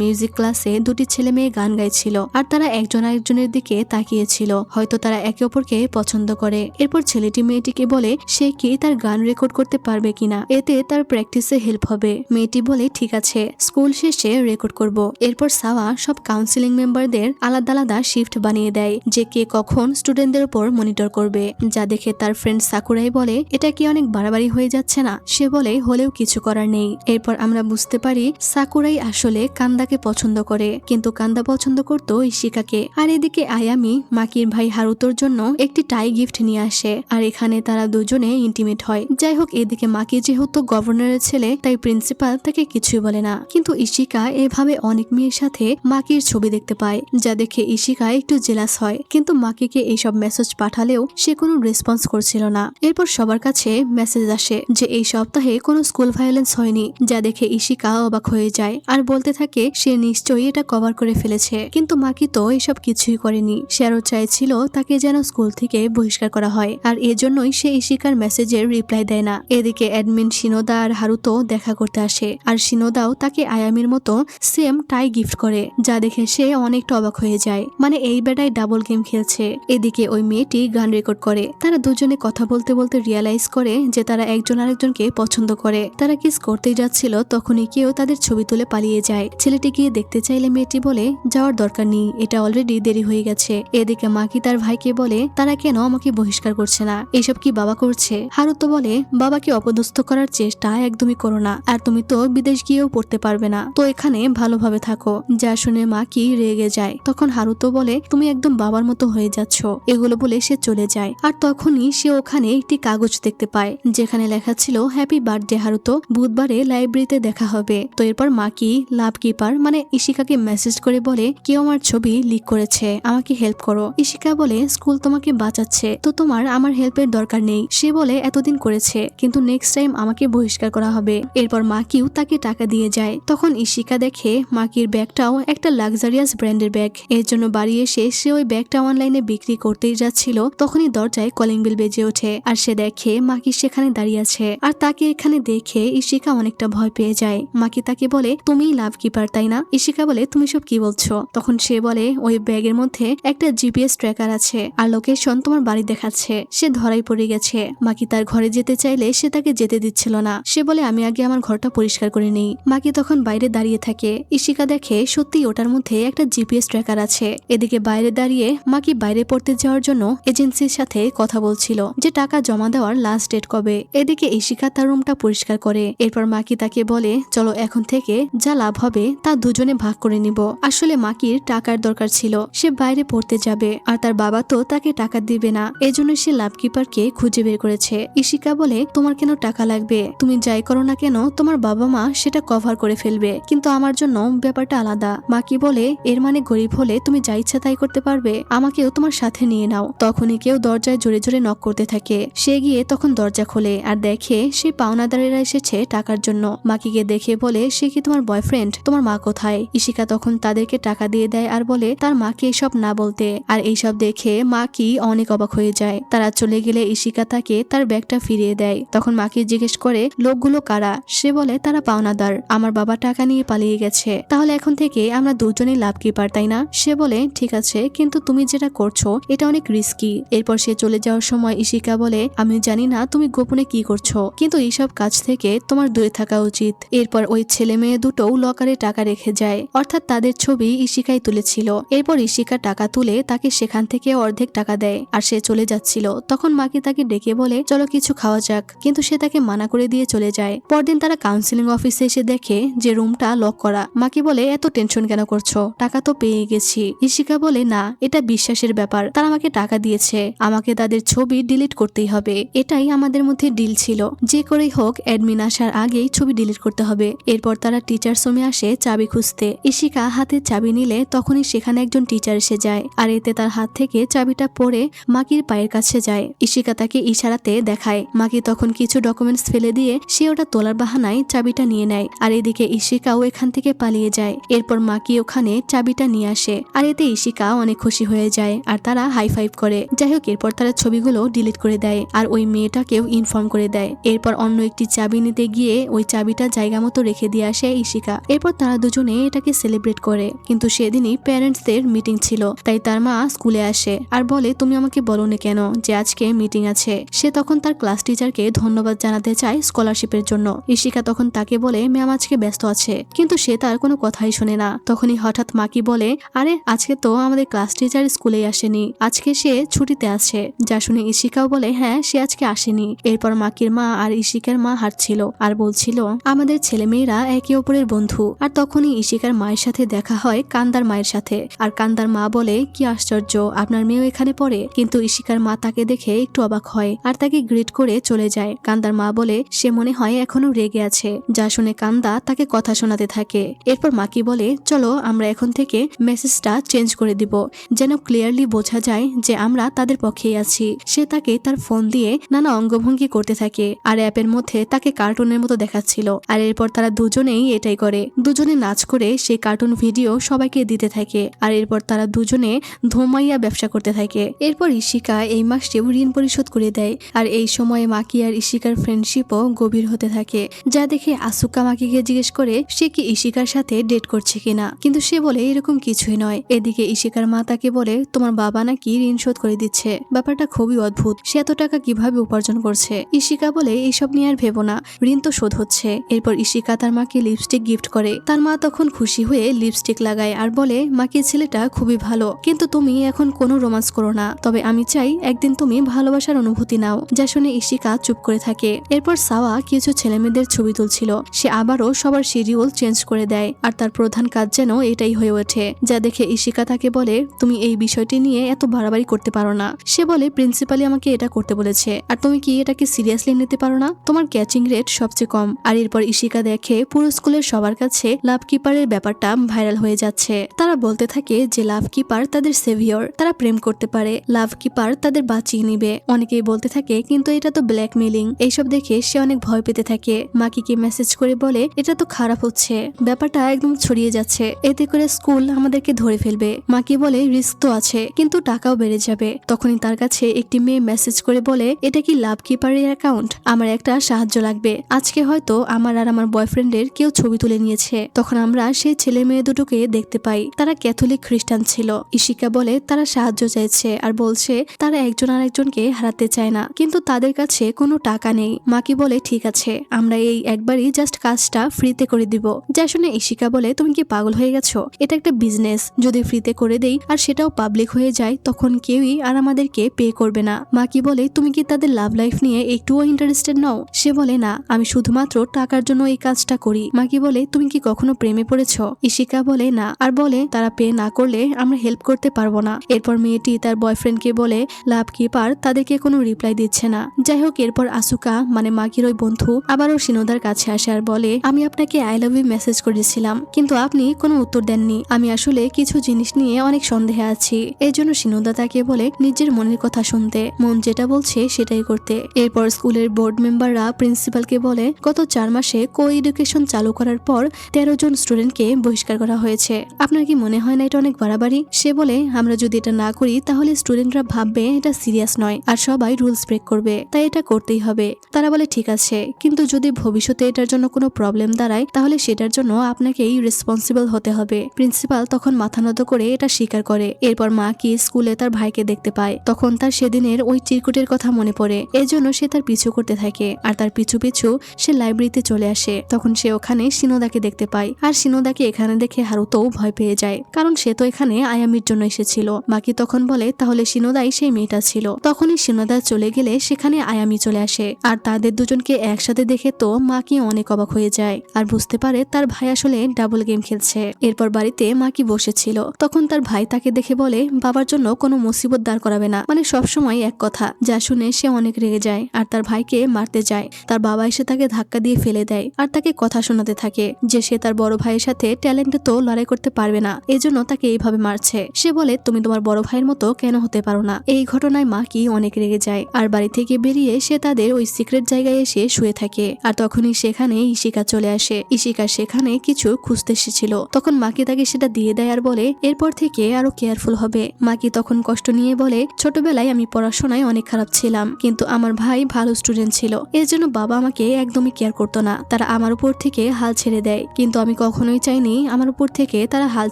মিউজিক ক্লাসে দুটি ছেলে মেয়ে গান গাইছিল, আর তারা একজন আরেকজনের দিকে তাকিয়েছিল, হয়তো তারা একে অপরকে পছন্দ করে। এরপর ছেলেটি মেয়েটিকে বলে সে কি তার গান রেকর্ড করতে পারবে কিনা, এতে তার প্র্যাকটিসে হেল্প হবে। মেয়েটি বলে ঠিক আছে, স্কুল শেষে রেকর্ড করব। এরপর সাওয়া সব কাউন্সিলিং মেম্বারদের আলাদা আলাদা শিফট বানিয়ে দেয় যে কে কখন স্টুডেন্টদের উপর মনিটর করবে, যা দেখে তার ফ্রেন্ড সাকুরাই বলে এটা কি অনেক বাড়াবাড়ি হয়ে যাচ্ছে না। সে বলে হলেও কিছু করার নেই। এরপর আমরা বুঝতে পারি সাকুরাই আসলে কান্দাকে পছন্দ করে, কিন্তু কান্দা পছন্দ করতো ইশিকাকে। আর এদিকে আয়ামি মাকির ভাই হারুতোর জন্য একটি টাই গিফট নিয়ে আসে, আর এখানে তারা দুজনে ইন্টিমেট হয়। যাই হোক, এদিকে মাকি যেহেতু গভর্নরের ছেলে তাই প্রিন্সিপাল তাকে কিছুই বলে না, কিন্তু ইশিকা এভাবে অনেক মেয়ের সাথে মাকির ছবি দেখতে পায়, যা দেখে ইশিকা একটু জেলাস হয়। কিন্তু মাকিকে এইসব মেসেজ পাঠালেও সে কোনো রেসপন্স করছিল না। এরপর সবার কাছে মেসেজ আসে যে এই সপ্তাহে কোনো স্কুল ভায়োলেন্স হয়নি, যা দেখে ইশিকা অবাক হয়ে যায় আর বলতে থাকে সে নিশ্চয়ই এটা কভার করে ফেলেছে। কিন্তু মাকি তো এসব কিছুই করেনি। সে আরো চাইছিল তাকে যেন স্কুল থেকে বহিষ্কার করা হয়, আর এজন্যই সে ইশিকার মেসেজের রিপ্লাই দেয় না। এদিকে অ্যাডমিন শিনোদা আর হারুতো দেখা করতে আসে, আর শিনোদাও তাকে আয়ামির মতো সেম টাই গিফট করে, যা দেখে সে অনেকটা অবাক হয়ে যায়। মানে এই বেটায় ডাবল গেম খেলছে। এদিকে ওই মেয়েটি গান রেকর্ড করে। তারা দুজনে কথা বলতে বলতে রিয়ালাইজ করে যে তারা একজন আরেকজনকে পছন্দ করে। তারা কিস করতেই যাচ্ছিল, তখনই কেউ তাদের ছবি তুলে পালিয়ে যায়। ছেলেটি গিয়ে দেখতে চাইলে মেয়েটি বলে যাওয়ার দরকার নেই, এটা অলরেডি দেরি হয়ে গেছে। এদিকে মাকি তার ভাইকে বলে তারা কেন আমাকে বহিষ্কার করছে না, এসব কি বাবা করছে। হারুতো বলে বাবাকে অপদস্থ করার চেষ্টা একদমই করো না, আর তুমি তো বিদেশ গিয়েও পড়তে পারবে না, তো এখানে ভালোভাবে থাকো। যা শুনে মাকি রেগে যায়। তখন হারুতো বলে তুমি একদম বাবার মতো হয়ে যাচ্ছ। এগুলো বলে সে চলে যায়। আর তখনই সে ওখানে একটি কাগজ দেখতে পায় যেখানে লেখা ছিল হ্যাপি বার্থডে হারুতো, বুধবারে লাইব্রেরিতে দেখা হবে। তো এরপর মাকি লাভ কিপার মানে ইশিকাকে মেসেজ করে বলে কেউ আমার ছবি লিক করেছে, আমাকে হেল্প করো। ইশিকা বলে স্কুল তোমাকে বাঁচাচ্ছে, তো তোমার আমার হেল্পের দরকার নেই। সে বলে এতদিন করেছে, কিন্তু নেক্সট টাইম আমাকে বহিষ্কার করা হবে। এরপর মাকিও তাকে টাকা দিয়ে যায়। তখন ইশিকা দেখে মাকির ব্যাগটাও একটা লাক্সারিয়াস ব্র্যান্ডের ব্যাগ। এর জন্য বাড়ি এসে সে ওই ব্যাগটা অনলাইনে বিক্রি করতেই যাচ্ছিল, তখনই দরজায় কলিং বেল বেজে ওঠে, আর সে দেখে মাকি সেখানে দাঁড়িয়ে আছে। আর তাকে এখানে দেখে ইশিকা অনেকটা ভয় পেয়ে যায়। মাকি তাকে বলে তুমিই লাভ কিপার তাই না? ইশিকা বলে তুমি সব কি বলছো? তখন সে বলে ওই ব্যাগের মধ্যে একটা জিপিএস ট্র্যাকার আছে, আর লোকেশন তোমার বাড়ি দেখাচ্ছে। সে ধরাই পড়ে গেছে। মাকি তার ঘরে যেতে চাইলে সে তাকে যেতে দিচ্ছিল না। সে বলে আমি আগে আমার ঘরটা পরিষ্কার করে নেই। মাকি তখন বাইরে দাঁড়িয়ে থাকে। ইশিকা দেখে সত্যি ওটার মধ্যে একটা জিপিএস ট্র্যাকার আছে। এদিকে বাইরে দাঁড়িয়ে মাকি বাইরে পড়তে যাওয়ার জন্য এজেন্সির সাথে কথা বলছিল যে টাকা জমা দেওয়ার লাস্ট ডেট কবে। এদিকে ইশিকা তার রুমটা পরিষ্কার করে। এরপর মাকি তাকে বলে চলো এখন থেকে যা লাভ হবে তা দুজনে ভাগ করে নিব। আসলে মাকির টাকার দরকার ছিল, সে বাইরে পড়তে যাবে, আর তার বাবা তো তাকে টাকা দিবে না, এজন্য সে লাভ কিপারকে খুঁজে বের করেছে। ইশিকা বলে তোমার কেন টাকা লাগবে? তুমি যাই করো না কেন তোমার বাবা মা সেটা কভার করে ফেলবে, কিন্তু আমার জন্য ব্যাপারটা আলাদা। মাকি বলে এর মানে গরিব হলে তুমি যা ইচ্ছা তাই করতে পারবে, আমাকেও তোমার সাথে নিয়ে নাও। তখনই কেউ দরজায় জোরে জোরে নক করতে থাকে। সে গিয়ে তখন দরজা খোলে আর দেখে সেই পাওনাদারেরা এসেছে টাকার জন্য। মাকিকে দেখে বলে, সে কি তোমার বয়ফ্রেন্ড? তোমার মা কোথায়? ইশিকা তখন তাদেরকে টাকা দিয়ে দেয় আর বলে তার মাকে এসব না বলতে। আর এইসব দেখে মাকি অনেক অবাক হয়ে যায়। তারা চলে গেলে ইশিকা তাকে তার ব্যাগটা ফিরিয়ে দেয়। তখন মাকি জিজ্ঞেস করে, লোকগুলো কারা? সে বলে, তারা পাওনাদার, আমার বাবা টাকা নিয়ে পালিয়ে গেছে। তাহলে এখন থেকে আমরা দুজনেই লাভ কিপার, তাই না? সে বলে, ঠিক আছে, কিন্তু তুমি যেটা করছো এটা অনেক রিস্কি। এরপর সে চলে যাওয়ার সময় ইশিকা বলে, আমি জানি না তুমি গোপনে কি করছো, কিন্তু এইসব কাজ থেকে তোমার দূরে থাকা উচিত। এরপর ওই ছেলে মেয়ে দুটোও লকারে টাকা রেখে যায়, অর্থাৎ তাদের ছবি ইশিকাই তুলেছিল। এরপর ইশিকা টাকা তুলে তাকে সেখান থেকে অর্ধেক টাকা দেয় আর সে চলে যাচ্ছিল। তখন মাকি তাকে ডেকে বলে, চলো কিছু খাওয়া যাক, কিন্তু সে তাকে মানা করে দিয়ে চলে যায়। পরদিন তারা কাউন্সিলিং অফিসে এসে দেখে যে রুমটা লক করা। মাকি বলে, এত টেনশন কেন করছো? টাকা তো পেয়ে গেছি। ইশিকা বলে, না, এটা বিশ্বাসের ব্যাপার, তারা আমাকে টাকা দিয়েছে, আমাকে তাদের ছবি ডিলিট করতেই হবে, এটাই আমাদের মধ্যে ডিল ছিল, যে করেই হোক অ্যাডমিন আসার আগেই ছবি ডিলিট করতে হবে। এরপর তারা টিচার্স রুমে আসে চাবি খুঁজতে। ইশিকা হাতে চাবি নিলে তখনই সেখানে একজন টিচার এসে যায় আর এতে তার হাত থেকে চাবিটা পড়ে মাকির পায়ের কাছে যায়। ইশিকা তাকে ইশারাতে দেখায়। মাকি তখন কিছু ডকুমেন্টস ফেলে দিয়ে সে ওটা তোলার বাহানায় চাবিটা নিয়ে নেয় আর এদিকে ইশিকাও এখান থেকে পালিয়ে যায়। এরপর মাকি ওখানে চাবিটা নিয়ে আসে আর এতে ইশিকা অনেক খুশি হয়ে যায় আর তারা হাই ফাইভ করে। যাই হোক, এরপর তারা ছবিগুলো ডিলিট করে দেয় আর ওই মেয়েটাকেও ইনফর্ম করে দেয়। এরপর অন্য একটি চাবি নিতে গিয়ে ওই চাবিটা জায়গা মতো রেখে দিয়ে আসে ইশিকা। এরপর তারা দুজনে এটাকে সেলিব্রেট করে, কিন্তু সেদিনই প্যারেন্টসদের মিটিং ছিল, তাই তার মা স্কুলে আসে আর বলে, তুমি আমাকে বলোনি কেন যে আজকে মিটিং আছে? সে তখন তার ক্লাস টিচারকে ধন্যবাদ জানাতে চায় স্কলারশিপের জন্য। ইশিকা তখন তাকে বলে, ম্যাম আজকে ব্যস্ত আছে, কিন্তু সে তার কোনো কথাই শোনে না। তখনই হঠাৎ মাকি বলে, আরে আজকে তো আমাদের ক্লাস টিচার স্কুলে আসেনি, আজকে সে ছুটিতে আছে। যা শুনে ইশিকাও বলে, হ্যাঁ সে আজকে আসেনি। এরপর মাকির মা আর ইশিকার মা হাঁটছিল আর বলছিল, আমাদের ছেলে মেয়েরা একে অপরের বন্ধু। আর তখনই ইশিকার মায়ের সাথে দেখা হয় কান্দার মায়ের সাথে আর কান্দার মা বলে, কি আশ্চর্য, আপনার মেয়েও এখানে পড়ে? কিন্তু ইশিকার মা তাকে দেখে একটু অবাক হয় আর তাকে গ্রিট করে চলে যায়। কান্দার মা বলে, সে মনে হয় এখনো রেগে আছে। যা শুনে কান্দা তাকে কথা শোনাতে থাকে। এরপর মাকি বলে, চলো আমরা এখন থেকে মেসেজটা চেঞ্জ করে দিব, যেন ক্লিয়ারলি বোঝা যায় যে আমরা তাদের পক্ষেই আছি। সে তাকে তার ফোন দিয়ে নানা অঙ্গভঙ্গি করতে থাকে আর অ্যাপের মধ্যে তাকে কার্টুনের মতো দেখাচ্ছিল। আর এরপর তারা দুজনেই এটাই করে, দুজনে নাচ করে সেই কার্টুন ভিডিও সবাইকে দিতে থাকে আর এরপর তারা দুজনে ধোমাইয়া ব্যবসা করতে থাকে। এরপর ইশিকা এই মাসেও ঋণ পরিশোধ করে দেয় আর এই সময়ে মাকি আর ইশিকার ফ্রেন্ডশিপও গভীর হতে থাকে। যা দেখে আসুকা মাকিকে জিজ্ঞেস করে সে কি ইশিকার সাথে ডেট করছে কিনা, কিন্তু সে বলে এরকম কিছুই নয়। এদিকে ইশিকার মা তাকে বলে, তোমার বাবা নাকি ঋণ শোধ করে দিচ্ছে, ব্যাপারটা খুবই অদ্ভুত, সে এত টাকা কিভাবে উপার্জন করছে? ইশিকা বলে, এইসব নিয়ে আর ভেবো না, ঋণ তো শোধ হচ্ছে। এরপর ইশিকা তার মাকে লিপস্টিক গিফট করে। তার মা তখন খুশি হয়ে লিপস্টিক লাগায় আর বলে, মাকে ছেলেটা খুবই ভালো, কিন্তু তুমি এখন কোনো রোমান্স করো না, তবে আমি চাই একদিন তুমি ভালোবাসার অনুভূতি নাও। যা শুনে ইশিকা চুপ করে থাকে। এরপর সাওয়া কিছু ছেলেমেয়েদের ছবি তুলছিল, সে আবারও সবার শিডিউল চেঞ্জ করে দেয় আর তার প্রধান কাজ যেন এটাই হয়ে ওঠে। যা দেখে ইশিকা তাকে বলে, তুমি এই বিষয়টি নিয়ে এত বাড়াবাড়ি করতে পারো না। সে বলে, প্রিন্সিপালি আমাকে এটা করতে বলেছে আর তুমি কি এটাকে সিরিয়াসলি নিতে পারো না? তোমার ক্যাচিং রেট সবচেয়ে কম। আর এরপর ইশিকা দেখে পুরো স্কুলের সবার কাছে লাভ কিপারের ব্যাপারটা ভাইরাল হয়ে যাচ্ছে। তারা বলতে থাকে যে লাভ কিপার তাদের সেভিয়র, তারা প্রেম করতে পারে, লাভ কিপার তাদের বাঁচিয়ে নিবে। অনেকেই বলতে থাকে কিন্তু এটা তো ব্ল্যাকমেইলিং। এইসব দেখে সে অনেক ভয় পেতে থাকে। মাকিকে মেসেজ করে বলে, এটা তো খারাপ হচ্ছে, ব্যাপারটা একদম ছড়িয়ে যাচ্ছে, এতে করে স্কুল আমাদেরকে ধরে ফেলবে। মাকি বলে, রিস্ক তো আছে, কিন্তু টাকাও বেড়ে যাবে। তখনই তার কাছে একটি মেয়ে মেসেজ করে বলে, এটা কি লাভ কিপারের অ্যাকাউন্ট? আমার একটা সাহায্য লাগবে, আজকে হয়তো আমার আর আমার বয়ফ্রেন্ডের কেউ ছবি তুলে নিয়েছে। তখন আমরা সেই ছেলে মেয়ে দুটোকে দেখতে পাই, তারা ক্যাথলিক খ্রিস্টান ছিল। ইশিকা বলে তারা সাহায্য চাইছে আর বলছে তারা একজন আরেকজনকে হারাতে চায় না, কিন্তু তাদের কাছে কোনো টাকা নেই। মাকি বলে, ঠিক আছে, আমরা এই একবারই জাস্ট কাজটা ফ্রিতে করে দিব। যা শুনে ইশিকা বলে, তুমি কি পাগল হয়ে গেছো? এটা একটা বিজনেস, যদি ফ্রিতে করে দেই আর সেটাও পাবলিক হয়ে যায় তখন কেউই আর আমাদেরকে পে করবে না। মাকি বলে, তুমি কি তাদের লাভ লাইফ নিয়ে একটুও ইন্টারেস্টেড নও? সে বলে, না, আমি শুধুমাত্র টাকার জন্য এই কাজটা করি। মাকি বলে, তুমি কি কখনো প্রেমে পড়েছো? ইশিকা বলে, না, আর বলে তারা পে না করলে আমরা হেল্প করতে পারবো না। এরপর মেয়েটি তার বয়ফ্রেন্ডকে বলে লাভ কিপার তাদেরকে কোনো রিপ্লাই দিচ্ছে না। যাই হোক, এরপর আসুকা মানে মাকির ওই বন্ধু আবারও শিনোদার কাছে আসে আর বলে, আমি আপনাকে আই লাভ ইউ মেসেজ করেছিলাম, কিন্তু আপনি কোনো উত্তর দেননি। আমি আসলে কিছু জিনিস নিয়ে অনেক সন্দেহে আছি। এই জন্য শিনোদা তাকে বলে নিজের মনের কথা শুনতে, মন যেটা বলছে সেটাই করতে। এরপর স্কুলের বোর্ড মেম্বাররা প্রিন্সিপালকে বলে গত 4 মাসে কো এডুকেশন চালু করার পর 13 জন স্টুডেন্টকে বহিষ্কার করা হয়েছে। আপনার কি মনে হয় না এটা অনেক বাড়াবাড়ি? সে বলে আমরা যদি এটা না করি তাহলে স্টুডেন্টরা ভাববে এটা সিরিয়াস নয় আর সবাই রুলস ব্রেক করবে, তাই এটা করতেই হবে। তারা বলে ঠিক আছে, কিন্তু যদি ভবিষ্যতে এটার জন্য কোনো প্রবলেম দাঁড়ায় তাহলে সেটার জন্য আপনাকেই রেসপন্সিবল হতে হবে। প্রিন্সিপাল তখন মাথা নত করে এটা স্বীকার করে। এরপর মা কি স্কুলে তার ভাইকে দেখতে পায়, তখন তার সেদিনের ওই চিরকুটের কথা মনে পড়ে। এজন্য সে তার পিছু করতে থাকে আর তার পিছু পিছু সে লাইব্রেরিতে চলে আসে। তখন সে ওখানে শিনোদাকে দেখতে পায় আর শিনোদাকে এখানে দেখে হারুতো ভয় পেয়ে যায়, কারণ সে তো এখানে আয়ামির জন্য এসেছিল। মাকি তখন বলে তাহলে শিনোদাই সেই মেয়েটা ছিল। তখনই শিনোদা চলে গেলে সেখানে আয়ামি চলে আসে আর তাদের দুজনকে একসাথে দেখে তো মাকি অনেক অবাক হয়ে যায় আর বুঝতে পারে তার ভাই আসলে ডাবল গেম খেলছে। এরপর বাড়িতে মাকি বসেছিল, তখন তার ভাই তাকে দেখে বলে বাবার জন্য কোনো মুসিবত দাঁড় করাবে না, মানে সবসময় এক কথা। যা শুনে সে অনেক রেগে যায় আর তার ভাইকে মারতে যায়। তার বাবা এসে তাকে ধাক্কা দিয়ে ফেলে দেয় আর তাকে কথা শোনাতে থাকে যে সে তার বড় ভাইয়ের সাথে ট্যালেন্টে তো লড়াই করতে পারবে না, এজন্য তাকে এইভাবে মারছে। সে বলে তুমি তোমার বড় ভাইয়ের মতো কেন হতে পারো না। এই ঘটনায় মাকি অনেক রেগে যায় আর বাড়ি থেকে বেরিয়ে সে তাদের ওই সিক্রেট জায়গায় এসে শুয়ে থাকে। আর তখনই সেখানে ইশিকা চলে আসে। ইশিকা সেখানে কিছু খুঁজতে এসেছিল, তখন মাকি তাকে সেটা দিয়ে দেয় আর বলে এরপর থেকে আরো কেয়ারফুল হবে। মাকি তখন কষ্ট নিয়ে বলে ছোটবেলায় আমি পড়াশোনায় অনেক খারাপ ছিলাম, কিন্তু আমার ভাই ভালো স্টুডেন্ট ছিল, এর জন্য বাবা আমাকে একদমই কেয়ার করতো না। তারা আমার উপর থেকে হাল ছেড়ে দেয়, কিন্তু আমি কখনোই চাইনি আমার উপর থেকে তারা হাল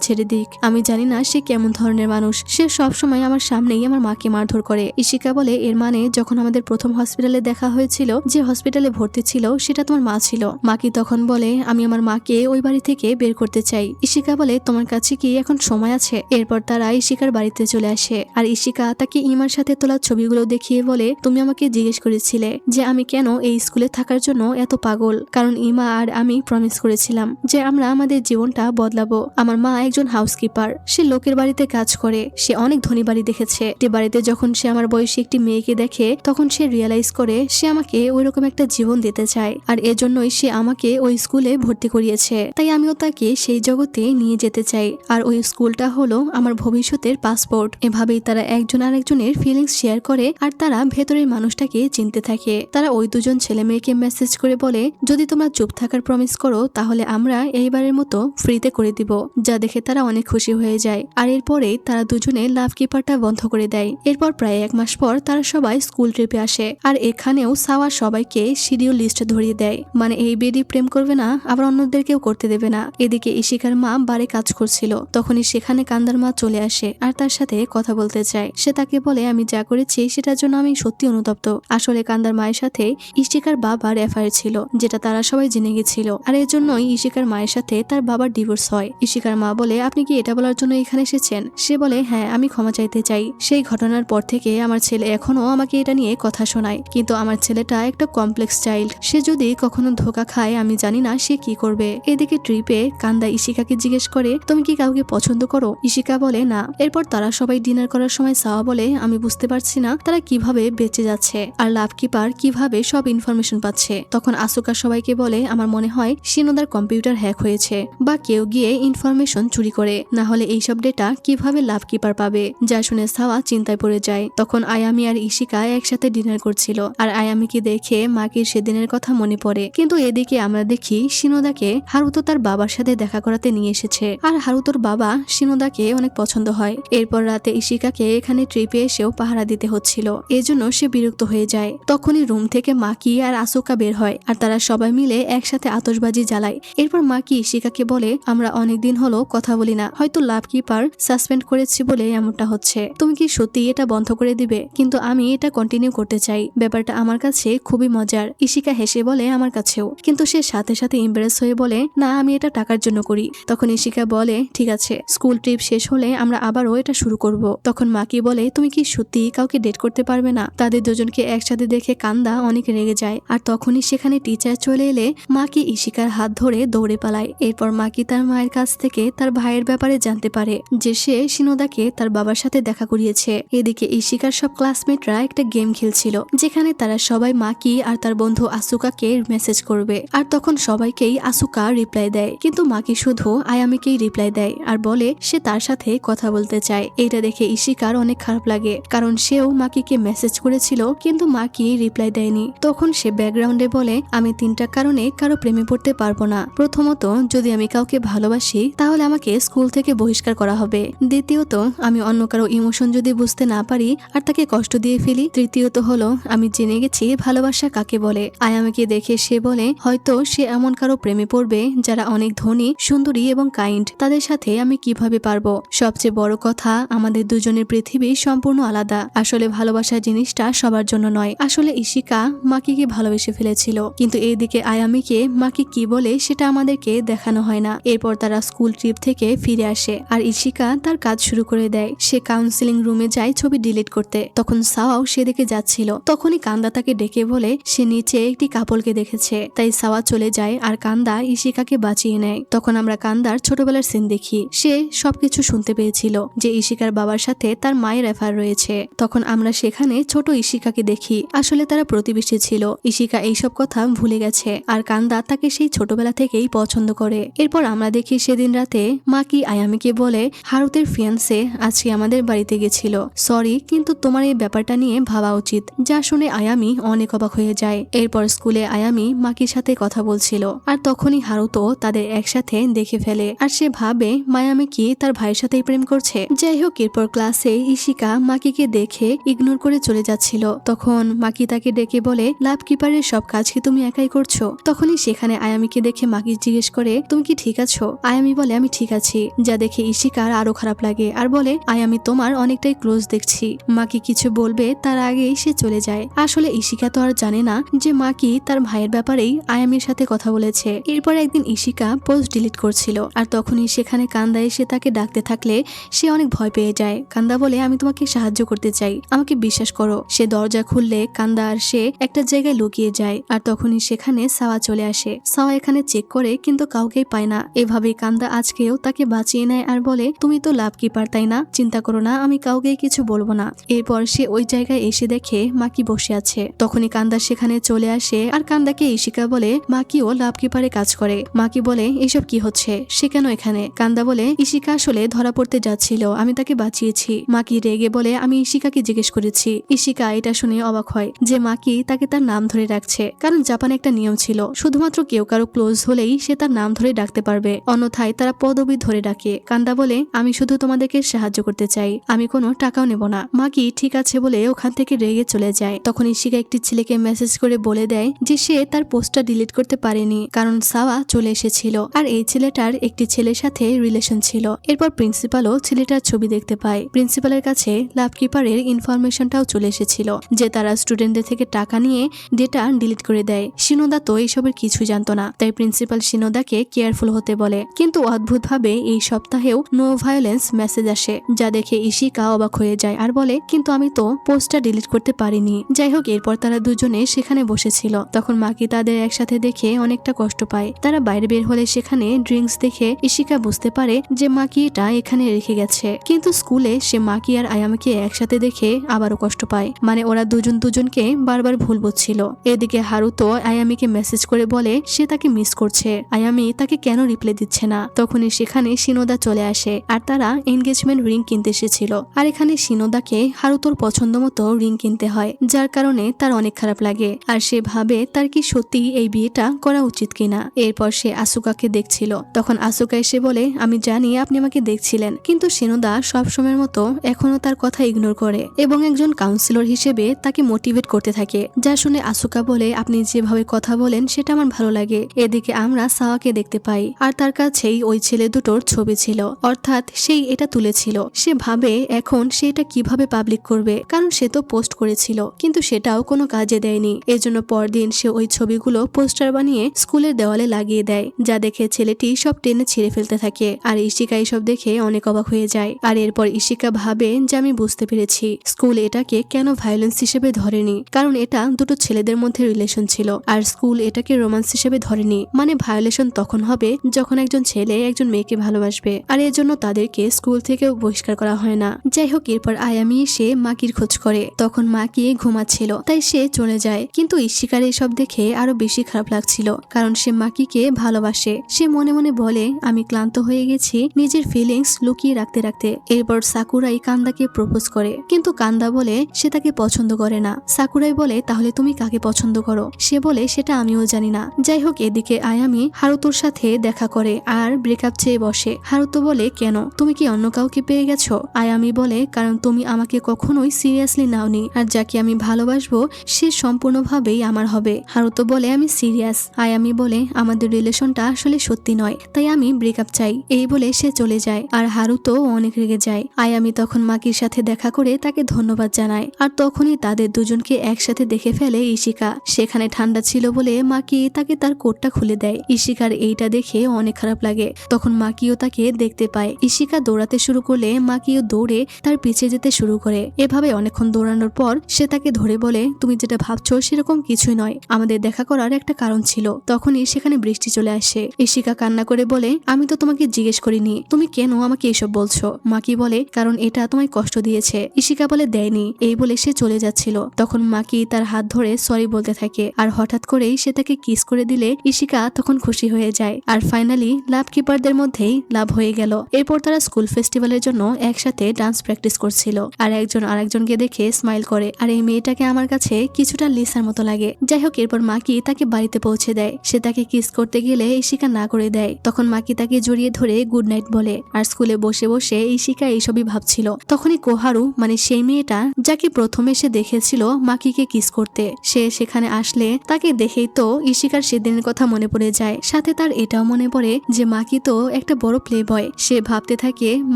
ছেড়ে দিক। আমি জানি না সে কেমন ধরনের মানুষ, সে সব সময় আমার সামনেই আমার মাকে মারধর করে। ইশিকা বলে এর মানে যখন আমাদের প্রথম হসপিটালে দেখা হয়েছিল, যে হসপিটালে ভর্তি ছিল সেটা তোমার মা ছিল। মাকি তখন বলে আমি আমার মাকে ওই বাড়ি থেকে বের করতে চাই। ইশিকা বলে তোমার কাছে কি এখন সময় আছে? এরপর তারা ইশিকার বাড়িতে চলে আসে আর ইশিকা তাকে ইমার সাথে তোলা ছবিগুলো দেখিয়ে বলে তুমি আমাকে জিজ্ঞেস করেছিলে যে আমি কেন এই স্কুলে থাকার জন্য এত পাগল, কারণ ইমা আর আমি প্রমিস করেছিলাম যে আমরা আমাদের জীবনটা বদলাবো। আমার মা একজন হাউসকিপার, সে লোকের বাড়িতে কাজ করে, সে অনেক ধনী বাড়ি দেখেছে। যে বাড়িতে যখন সে আমার বয়সী একটি মেয়েকে দেখে তখন সে রিয়েলাইজ করে সে আমাকে ওইরকম একটা জীবন দিতে চায় আর এজন্যই সে আমাকে ওই স্কুলে ভর্তি করিয়েছে। তাই আমিও তাকে সেই জগতে নিয়ে যেতে চাই আর ওই স্কুলটা হলো আমার ভবিষ্যতের পাসপোর্ট। এভাবেই তারা একজন আরেকজনের ফিলিংস শেয়ার করে আর তারা ভেতরের মানুষটাকে চিনতে থাকে। তারা ওই দুজন ছেলে মেয়েকে মেসেজ করে বলে যদি তোমরা চুপ থাকার প্রমিস করো তাহলে আমরা এইবারের মতো ফ্রিতে করে দিব, যা দেখে তারা অনেক খুশি হয়ে যায়। আর এরপরেই তারা দুজনে লাভ কিপারটা বন্ধ করে দেয়। এরপর প্রায় 1 মাস পর তারা সবাই স্কুল ট্রিপে আসে আর এখানেও সাওয়া সবাইকে শিডিউল লিস্ট ধরিয়ে দেয়, মানে এই বেডি প্রেম করবে না আবার অন্যদেরকেও করতে দেবে না। এদিকে ইশিকার মা বারে কাজ করছিল, তখনই সেখানে কান্দার মা চলে আসে আর তার সাথে কথা বলতে চায়। সে তাকে বলে আমি যা করেছি সেটার জন্য আমি সত্যি অনুতপ্ত। আসলে কান্দার মায়ের সাথে ইশিকার বাবার অ্যাফেয়ার ছিল, যেটা তারা সবাই জেনে গেছিল আর এর জন্যই ইশিকার মায়ের সাথে তার বাবার ডিভোর্স হয়। ইশিকার মা বলে আপনি কি এটা বলার জন্য এখানে এসেছেন? সে বলে হ্যাঁ, আমি ক্ষমা চাইতে চাই। সেই ঘটনার পর থেকে আমার ছেলে এখনো আমাকে এটা নিয়ে কথা শোনায়, কিন্তু আমার ছেলেটা একটা কমপ্লেক্স চাইল্ড, সে যদি কখনো ধোকা খায় আমি জানি না সে কি করবে। এদিকে ট্রিপে কান্দা ইশিকাকে জিজ্ঞেস করে তুমি কি কাউকে পছন্দ করো? ইশিকা বলে না। এরপর তারা সবাই ডিনার করার সময় সাওয়া বলে আমি বুঝতে পারছি না তারা কিভাবে বেঁচে যাচ্ছে আর লাভ কিপার কিভাবে সব ইনফরমেশন পাচ্ছে। তখন আসুকা সবাইকে বলে আমার মনে হয় শিনোদার কম্পিউটার হ্যাক হয়েছে বা কেউ গিয়ে ইনফরমেশন চুরি করে, না হলে এইসব ডেটা কিভাবে লাভ কিপার পাবে। যা শুনে সাওয়া চিন্তায় পড়ে যায়। তখন আয়ামি আর ইশিকা একসাথে ডিনার করছিল আর আয়ামিকে দেখে মাকির সেদিনের কথা মনে পড়ে। কিন্তু এদিকে আমরা দেখি শিনোদাকে হারুতো তার বাবার সাথে দেখা করাতে নিয়ে এসেছে আর হারুতোর বাবা শিনোদাকে অনেক পছন্দ হয়। এরপর রাতে ইশিকাকে এখানে ট্রিপে এসেও পাহারা দিতে হচ্ছিল, এজন্য সে বিরক্ত হয়ে যায়। তখনই রুম থেকে মাকি আর আসুকা বের হয় আর তারা সবাই মিলে একসাথে আতশবাজি জ্বালায়। এরপর মাকি ইশিকাকে বলে আমরা অনেকদিন হলো কথা বলি না, হয়তো লাভ কিপার সাসপেন্ড করেছি বলে এমনটা হচ্ছে, তুমি কি সত্যি এটা বন্ধ করে দিবে? কিন্তু আমি এটা কন্টিনিউ করতে চাই, ব্যাপারটা আমার কাছে খুবই মজার। ইশিকা হেসে বলে আমার কাছেও, কিন্তু সে সাথে সাথে ইমপ্রেস হয়ে বলে না আমি এটা টাকার জন্য করি। তখন ইশিকা বলে ঠিক আছে, স্কুল ট্রিপ শেষ হলে আমরা আবারও এটা শুরু করব। তখন মাকি বলে তুমি কি সত্যি কাউকে ডেট করতে পারবে না? তাদের দুজনকে একসাথে দেখে কান্দা অনেক রেগে যায় আর তখনই সেখানে টিচার চলে এলে মাকি ইশিকার হাত ধরে দৌড়ে পালায়। এরপর মাকি তার মায়ের কাছ থেকে তার ভাইয়ের ব্যাপারে জানতে পারে যে সে শিনোদাকে তার বাবার সাথে দেখা করিয়েছে। এদিকে ইশিকার সব ক্লাসমেটরা একটা গেম খেলছিল যেখানে তারা সবাই মাকি আর তার বন্ধু আসুকাকে মেসেজ করবে আর তখন সবাইকেই আসুকা রিপ্লাই দেয়, কিন্তু মাকি শুধু আয়ামিকেই রিপ্লাই দেয় আর বলে সে তার সাথে কথা বলতে চায়। এটা দেখে ইশিকার অনেক খারাপ লাগে, কারণ সেও মাকিকে মেসেজ করেছিল কিন্তু মাকি রিপ্লাই দেয়নি। তখন সে ব্যাকগ্রাউন্ডে বলে, আমি 3টা কারণে কারো প্রেমে পড়তে পারবো না। প্রথমত, যদি আমি কাউকে ভালোবাসি তাহলে আমাকে স্কুল থেকে বহিষ্কার করা হবে। দ্বিতীয়ত, আমি অন্য কারো ইমোশন যদি বুঝতে না পারি আর তাকে কষ্ট দিয়ে ফেলি। তৃতীয়ত হলো, আমি জেনে গেছি ভালোবাসা কাকে বলে। আয়ামিকে দেখে সে বলে, হয়তো সে এমন কারো প্রেমে পড়বে যারা অনেক ধনী, সুন্দরী এবং কাইন্ড। তাদের সাথে আমি কিভাবে পারবো? সবচেয়ে বড় কথা, আমাদের দুজনের পৃথিবী সম্পূর্ণ আলাদা। আসলে ভালোবাসা জিনিসটা সবার জন্য নয়। আসলে ইশিকা মাকিকে ভালোবেসে ফেলেছিল, কিন্তু এইদিকে আয়ামিকে মাকি কি বলে সেটা আমাদেরকে দেখানো হয় না। এরপর তারা স্কুল ট্রিপ থেকে ফিরে আসে আর ইশিকা তার কাজ শুরু করে দেয়। সে কাউন্সিলিং রুমে যায় ছবি ডিলিট করতে। তখন সাওয়াও সেদিকে যাচ্ছিল। তখনই কান্দা তাকে ডেকে বলে সে নিচে একটি কাপলকে দেখেছে। তাই সাওয়া চলে যায় আর কান্দা ইশিকাকে বাঁচিয়ে নেয়। তখন আমরা কান্দার ছোটবেলার সিন দেখি। সে সবকিছু শুনতে পেয়েছিল যে ইশিকার বাবার সাথে তার মায়ের অ্যাফেয়ার রয়েছে। তখন আমরা সেখানে ছোট ইশিকাকে দেখি। আসলে তারা প্রতিবেশী ছিল। ইশিকা এইসব কথা ভুলে গেছে আর কান্দা তাকে সেই ছোটবেলা থেকেই পছন্দ করে। এরপর আমরা দেখি সেদিন রাতে মাকি আয়ামিকে বলে, হারুতের ফিয়ান্সে আজকে আমাদের বাড়িতে গেছিল। সরি, কিন্তু তোমার এই ব্যাপারটা নিয়ে ভাবা উচিত। যা শুনে আয়ামি অনেক অবাক হয়ে যায়। এরপর স্কুলে আয়ামি মাকির সাথে কথা বলছিল আর তখনই হারুতো তাদের একসাথে দেখে ফেলে আর সে ভাবে মায়ামি কি তার ভাইয়ের সাথেই প্রেম করছে। যাই হোক, এরপর ক্লাসে ইশিকা মাকিকে দেখে ইগনোর করে চলে যাচ্ছিল। তখন মাকি তাকে ডেকে বলে, লাভ কিপারের সব কাজ কি তুমি একাই করছো? তখনই সেখানে আয়ামিকে দেখে মাকি জিজ্ঞেস করে, তুমি কি ঠিক আছো? আয়ামি বলে, আমি ঠিক আছি। যা দেখে ইশিকার আরো খারাপ লাগে আর বলে, আয়ামি তোমার অনেকটাই ক্লোজ দেখছি। মাকি কিছু বলবে তার আগেই সে চলে যায়। আসলে ইশিকা তো আর জানে না যে মাকি তার ভাইয়ের ব্যাপারেই আয়ামির সাথে কথা বলেছে। এরপর একদিন ইশিকা পোস্ট ডিলিট করছিল আর তখনই সেখানে কান্দা এসে তাকে ডাকতে থাকলে সে অনেক ভয় পেয়ে যায়। কান্দা বলে, আমি তোমাকে সাহায্য করতে চাই, আমাকে বিশ্বাস করো। সে দরজা খুললে কান্দা আর সে একটা জায়গায় লুকিয়ে যায় আর তখনই সেখানে সাওয়া চলে আসে। সাওয়া এখানে চেক করে কিন্তু কাউকেই পায় না। এভাবেই কান্দা আজকেও তাকে বাঁচিয়ে নেয় আর বলে, তুমি তো লাভ কিপার তাই না? চিন্তা করো না, আমি কাউকে কিছু বলবো না। এরপর সে ওই জায়গায় এসে দেখে মাকি বসে আছে। তখনই কান্দা সেখানে চলে আসে আর কান্দাকে ইশিকা বলে, মাকিও লাভ কিপারে কাজ করে। মাকি বলে, এসব কি হচ্ছে? সে কেন এখানে? কান্দা বলে, ইশিকা আসলে ধরা পড়তে যাচ্ছিল, আমি তাকে বাঁচিয়েছি। মাকি রেগে বলে, আমি ইশিকাকে জিজ্ঞেস করেছি। ইশিকা এটা শুনে অবাক হয় যে মাকি তাকে তার নাম ধরে রাখছে, কারণ জাপানে একটা নিয়ম ছিল, শুধুমাত্র কেউ কারো ক্লোজ হলেই সে তার নাম ধরে ডাকতে পারবে, অন্যথায় তারা পদবি ধরে ডাকে। কান্দা বলে, আমি শুধু তোমাদেরকে সাহায্য করতে চাই, আমি কোনো টাকাও নেব না। মাকি ঠিক আছে বলে ওখান থেকে রেগে চলে যায়। তখন ইশিকা একটি ছেলেকে মেসেজ করে বলে দেয় যে সে তার পোস্টটা ডিলিট করতে পারেনি কারণ সাওয়া চলে এসেছিল আর এই ছেলেটার একটি ছেলের সাথে রিলেশন ছিল। এরপর প্রিন্সিপালও ছেলেটার ছবি দেখতে পায়। প্রিন্সিপালের কাছে লাভ কিপারের ইনফরমেশনটাও চলে এসেছিল যে তারা স্টুডেন্টদের থেকে টাকা নিয়ে ডেটা ডিলিট করে দেয়। শিনোদা তো এইসবের কিছু জানতো না, তাই প্রিন্সিপাল শিনোদাকে কেয়ারফুল হতে বলে। কিন্তু অদ্ভুতভাবে এই সপ্তাহেও নো ভায়োলেন্স মেসেজ আসে, যা দেখে ইশিকা অবাক হয়ে যায় আর বলে, কিন্তু আমি তো পোস্টটা ডিলিট করতে পারিনি। যাই হোক, এরপর তারা দুজনে সেখানে বসেছিল। তখন মাকি তাদের একসাথে দেখে অনেকটা কষ্ট পায়। তারা বাইরে বের হলে সেখানে ড্রিঙ্কস দেখে ইশিকা বুঝতে পারে যে মাকি এটা এখানে রেখে গেছে। কিন্তু স্কুলে সে মাকি আর আয়ামিকে একসাথে দেখে আবারও কষ্ট পায়, মানে ওরা দুজনকে বারবার ভুল বুঝছিল। এদিকে হারুতো আয়ামিকে মেসেজ করে বলে সে তাকে মিস করছে, আয়ামি তাকে কেন রিপ্লাই দিচ্ছে না। তখনই সেখানে শিনোদা চলে আসে আর তারা এনগেজমেন্ট রিং কিনতে এসেছিল। আর এখানে শিনোদাকে হারুতোর পছন্দ মতো রিং কিনতে হয়, যার কারণে তার অনেক খারাপ লাগে আর সে ভাবে তার কি সত্যি এই বিয়েটা করা উচিত কিনা। এরপর সে আসুকাকে দেখছিল। তখন আসুকা এসে বলে, আমি জানি আপনি আমাকে দেখছিলেন, কিন্তু শিনোদা সবসময়ের মতো এখনো তার কথা ইগনোর করে এবং একজন কাউন্সিলর হিসেবে তাকে মোটিভেট করতে থাকে। যা শুনে আসুকা বলে, আপনি যেভাবে কথা বলেন সেটা আমার ভালো লাগে। এদিকে আমরা সাওয়াকে দেখতে পাই আর তার কাছেই ওই ছেলে দুটোর ছবি ছিল, অর্থাৎ সেই এটা তুলেছিল। সে ভাবে এখন সে এটা কিভাবে পাবলিক করবে, কারণ সে তো পোস্ট করেছিল কিন্তু সেটাও কোনো কাজে দেয়নি। এজন্য পরদিন সে ওই ছবিগুলো পোস্টার বানিয়ে স্কুলের দেওয়ালে লাগিয়ে দেয়, যা দেখে ছেলেটি সব টেনে ছিঁড়ে ফেলতে থাকে আর ইশিকা এসব দেখে অনেক অবাক হয়ে যায়। আর এরপর ইশিকা ভাবে যে আমি বুঝতে পেরেছি স্কুল এটাকে কেন ভায়োলেন্স হিসেবে ধরেনি, কারণ এটা দুটো ছেলেদের মধ্যে রিলেশন ছিল আর স্কুল এটাকে রোমান্স হিসেবে ধরেনি। মানে ভায়োলেশন তখন হবে যখন একজন ছেলে একজন মেয়েকে ভালোবাসবে, আর এর জন্য তাদেরকে স্কুল থেকেও বহিষ্কার করা হয় না। যাই হোক, এরপর আয়ামি এসে মাকির খোঁজ করে। তখন মাকি ঘুমাচ্ছিল তাই সে চলে যায়, কিন্তু ইশিকার এসব দেখে আরো বেশি খারাপ লাগছিল, কারণ সে মাকিকে ভালোবাসে। সে মনে মনে বলে, আমি ক্লান্ত হয়ে গেছি নিজের ফিলিংস লুকিয়ে রাখতে রাখতে। এরপর সাকুরাই কান্দাকে প্রপোজ করে, কিন্তু কান্দা বলে সে তাকে পছন্দ করে না। সাকুরাই বলে, তাহলে তাহলে তুমি কাকে পছন্দ করো? সে বলে সেটা আমিও জানি না। যাই হোক, এদিকে আয়ামি হারুতোর সাথে দেখা করে আর ব্রেকআপ চেয়ে বসে। হারুতো বলে কেন, তুমি কি অন্য কাউকে পেয়ে গেছো? আয়ামি বলে কারণ তুমি আমাকে কখনোই সিরিয়াসলি নাওনি, আর যাকে আমি ভালোবাসবো সে সম্পূর্ণভাবেই আমার হবে। হারুতো বলে আমি সিরিয়াস। আয়ামি বলে আমাদের রিলেশনটা আসলে সত্যি নয়, তাই আমি ব্রেকআপ চাই। এই বলে সে চলে যায় আর হারুতো অনেক রেগে যায়। আয়ামি তখন মাকির সাথে দেখা করে তাকে ধন্যবাদ জানায়, আর তখনই তাদের দুজনকে একসাথে দেখে ফেলে ইশিকা। সেখানে ঠান্ডা ছিল বলে মাকি তাকে তার কোটটা খুলে দেয়। ইশিকার এইটা দেখে অনেক খারাপ লাগে। তখন মাকিও তাকে দেখতে পায়। ইশিকা দৌড়াতে শুরু করলে মাকিও দৌড়ে তার পিছে যেতে শুরু করে। এভাবে অনেকক্ষণ দৌড়ানোর পর সে তাকে ধরে বলে তুমি যেটা ভাবছো সেরকম কিছুই নয়, আমাদের দেখা করার একটা কারণ ছিল। তখনই সেখানে বৃষ্টি চলে আসে। ইশিকা কান্না করে বলে আমি তো তোমাকে জিজ্ঞেস করিনি, তুমি কেন আমাকে এসব বলছো? মাকি বলে কারণ এটা তোমায় কষ্ট দিয়েছে। ইশিকা বলে দেয়নি। এই বলে সে চলে যাচ্ছিল। তখন মাকি তার হাত ধরে সরি বলতে থাকে, আর হঠাৎ করেই সে তাকে কিস করে দিলে ইশিকা তখন খুশি হয়ে যায়। আর ফাইনালি লাভ কিপারদের মধ্যেই লাভ হয়ে গেল। এরপর তারা স্কুল ফেস্টিভ্যালের জন্য একসাথে ডান্স প্র্যাকটিস করছিল, আর একজন আরেকজনকে দেখে স্মাইল করে। আর এই মেয়েটাকে আমার কাছে কিছুটা লিসার মতো লাগে। যাই হোক, এরপর মাকি তাকে বাড়িতে পৌঁছে দেয়। সে তাকে কিস করতে গেলে ইশিকা না করে দেয়। তখন মাকি তাকে জড়িয়ে ধরে গুড নাইট বলে। আর স্কুলে বসে বসে ইশিকা এইসবই ভাবছিল। তখনই কোহারু মানে সেই মেয়েটা যাকে প্রথমে সে দেখেছিল মাকিকে কিস করতে, সে সেখানে আসলে তাকে দেখেই তো ইশিকার সেদিনের কথা মনে পড়ে যায়। সাথে তার এটাও মনে পড়ে যে মাকি তো একটা বড় প্লে বয়। সে ভাবতে থাকে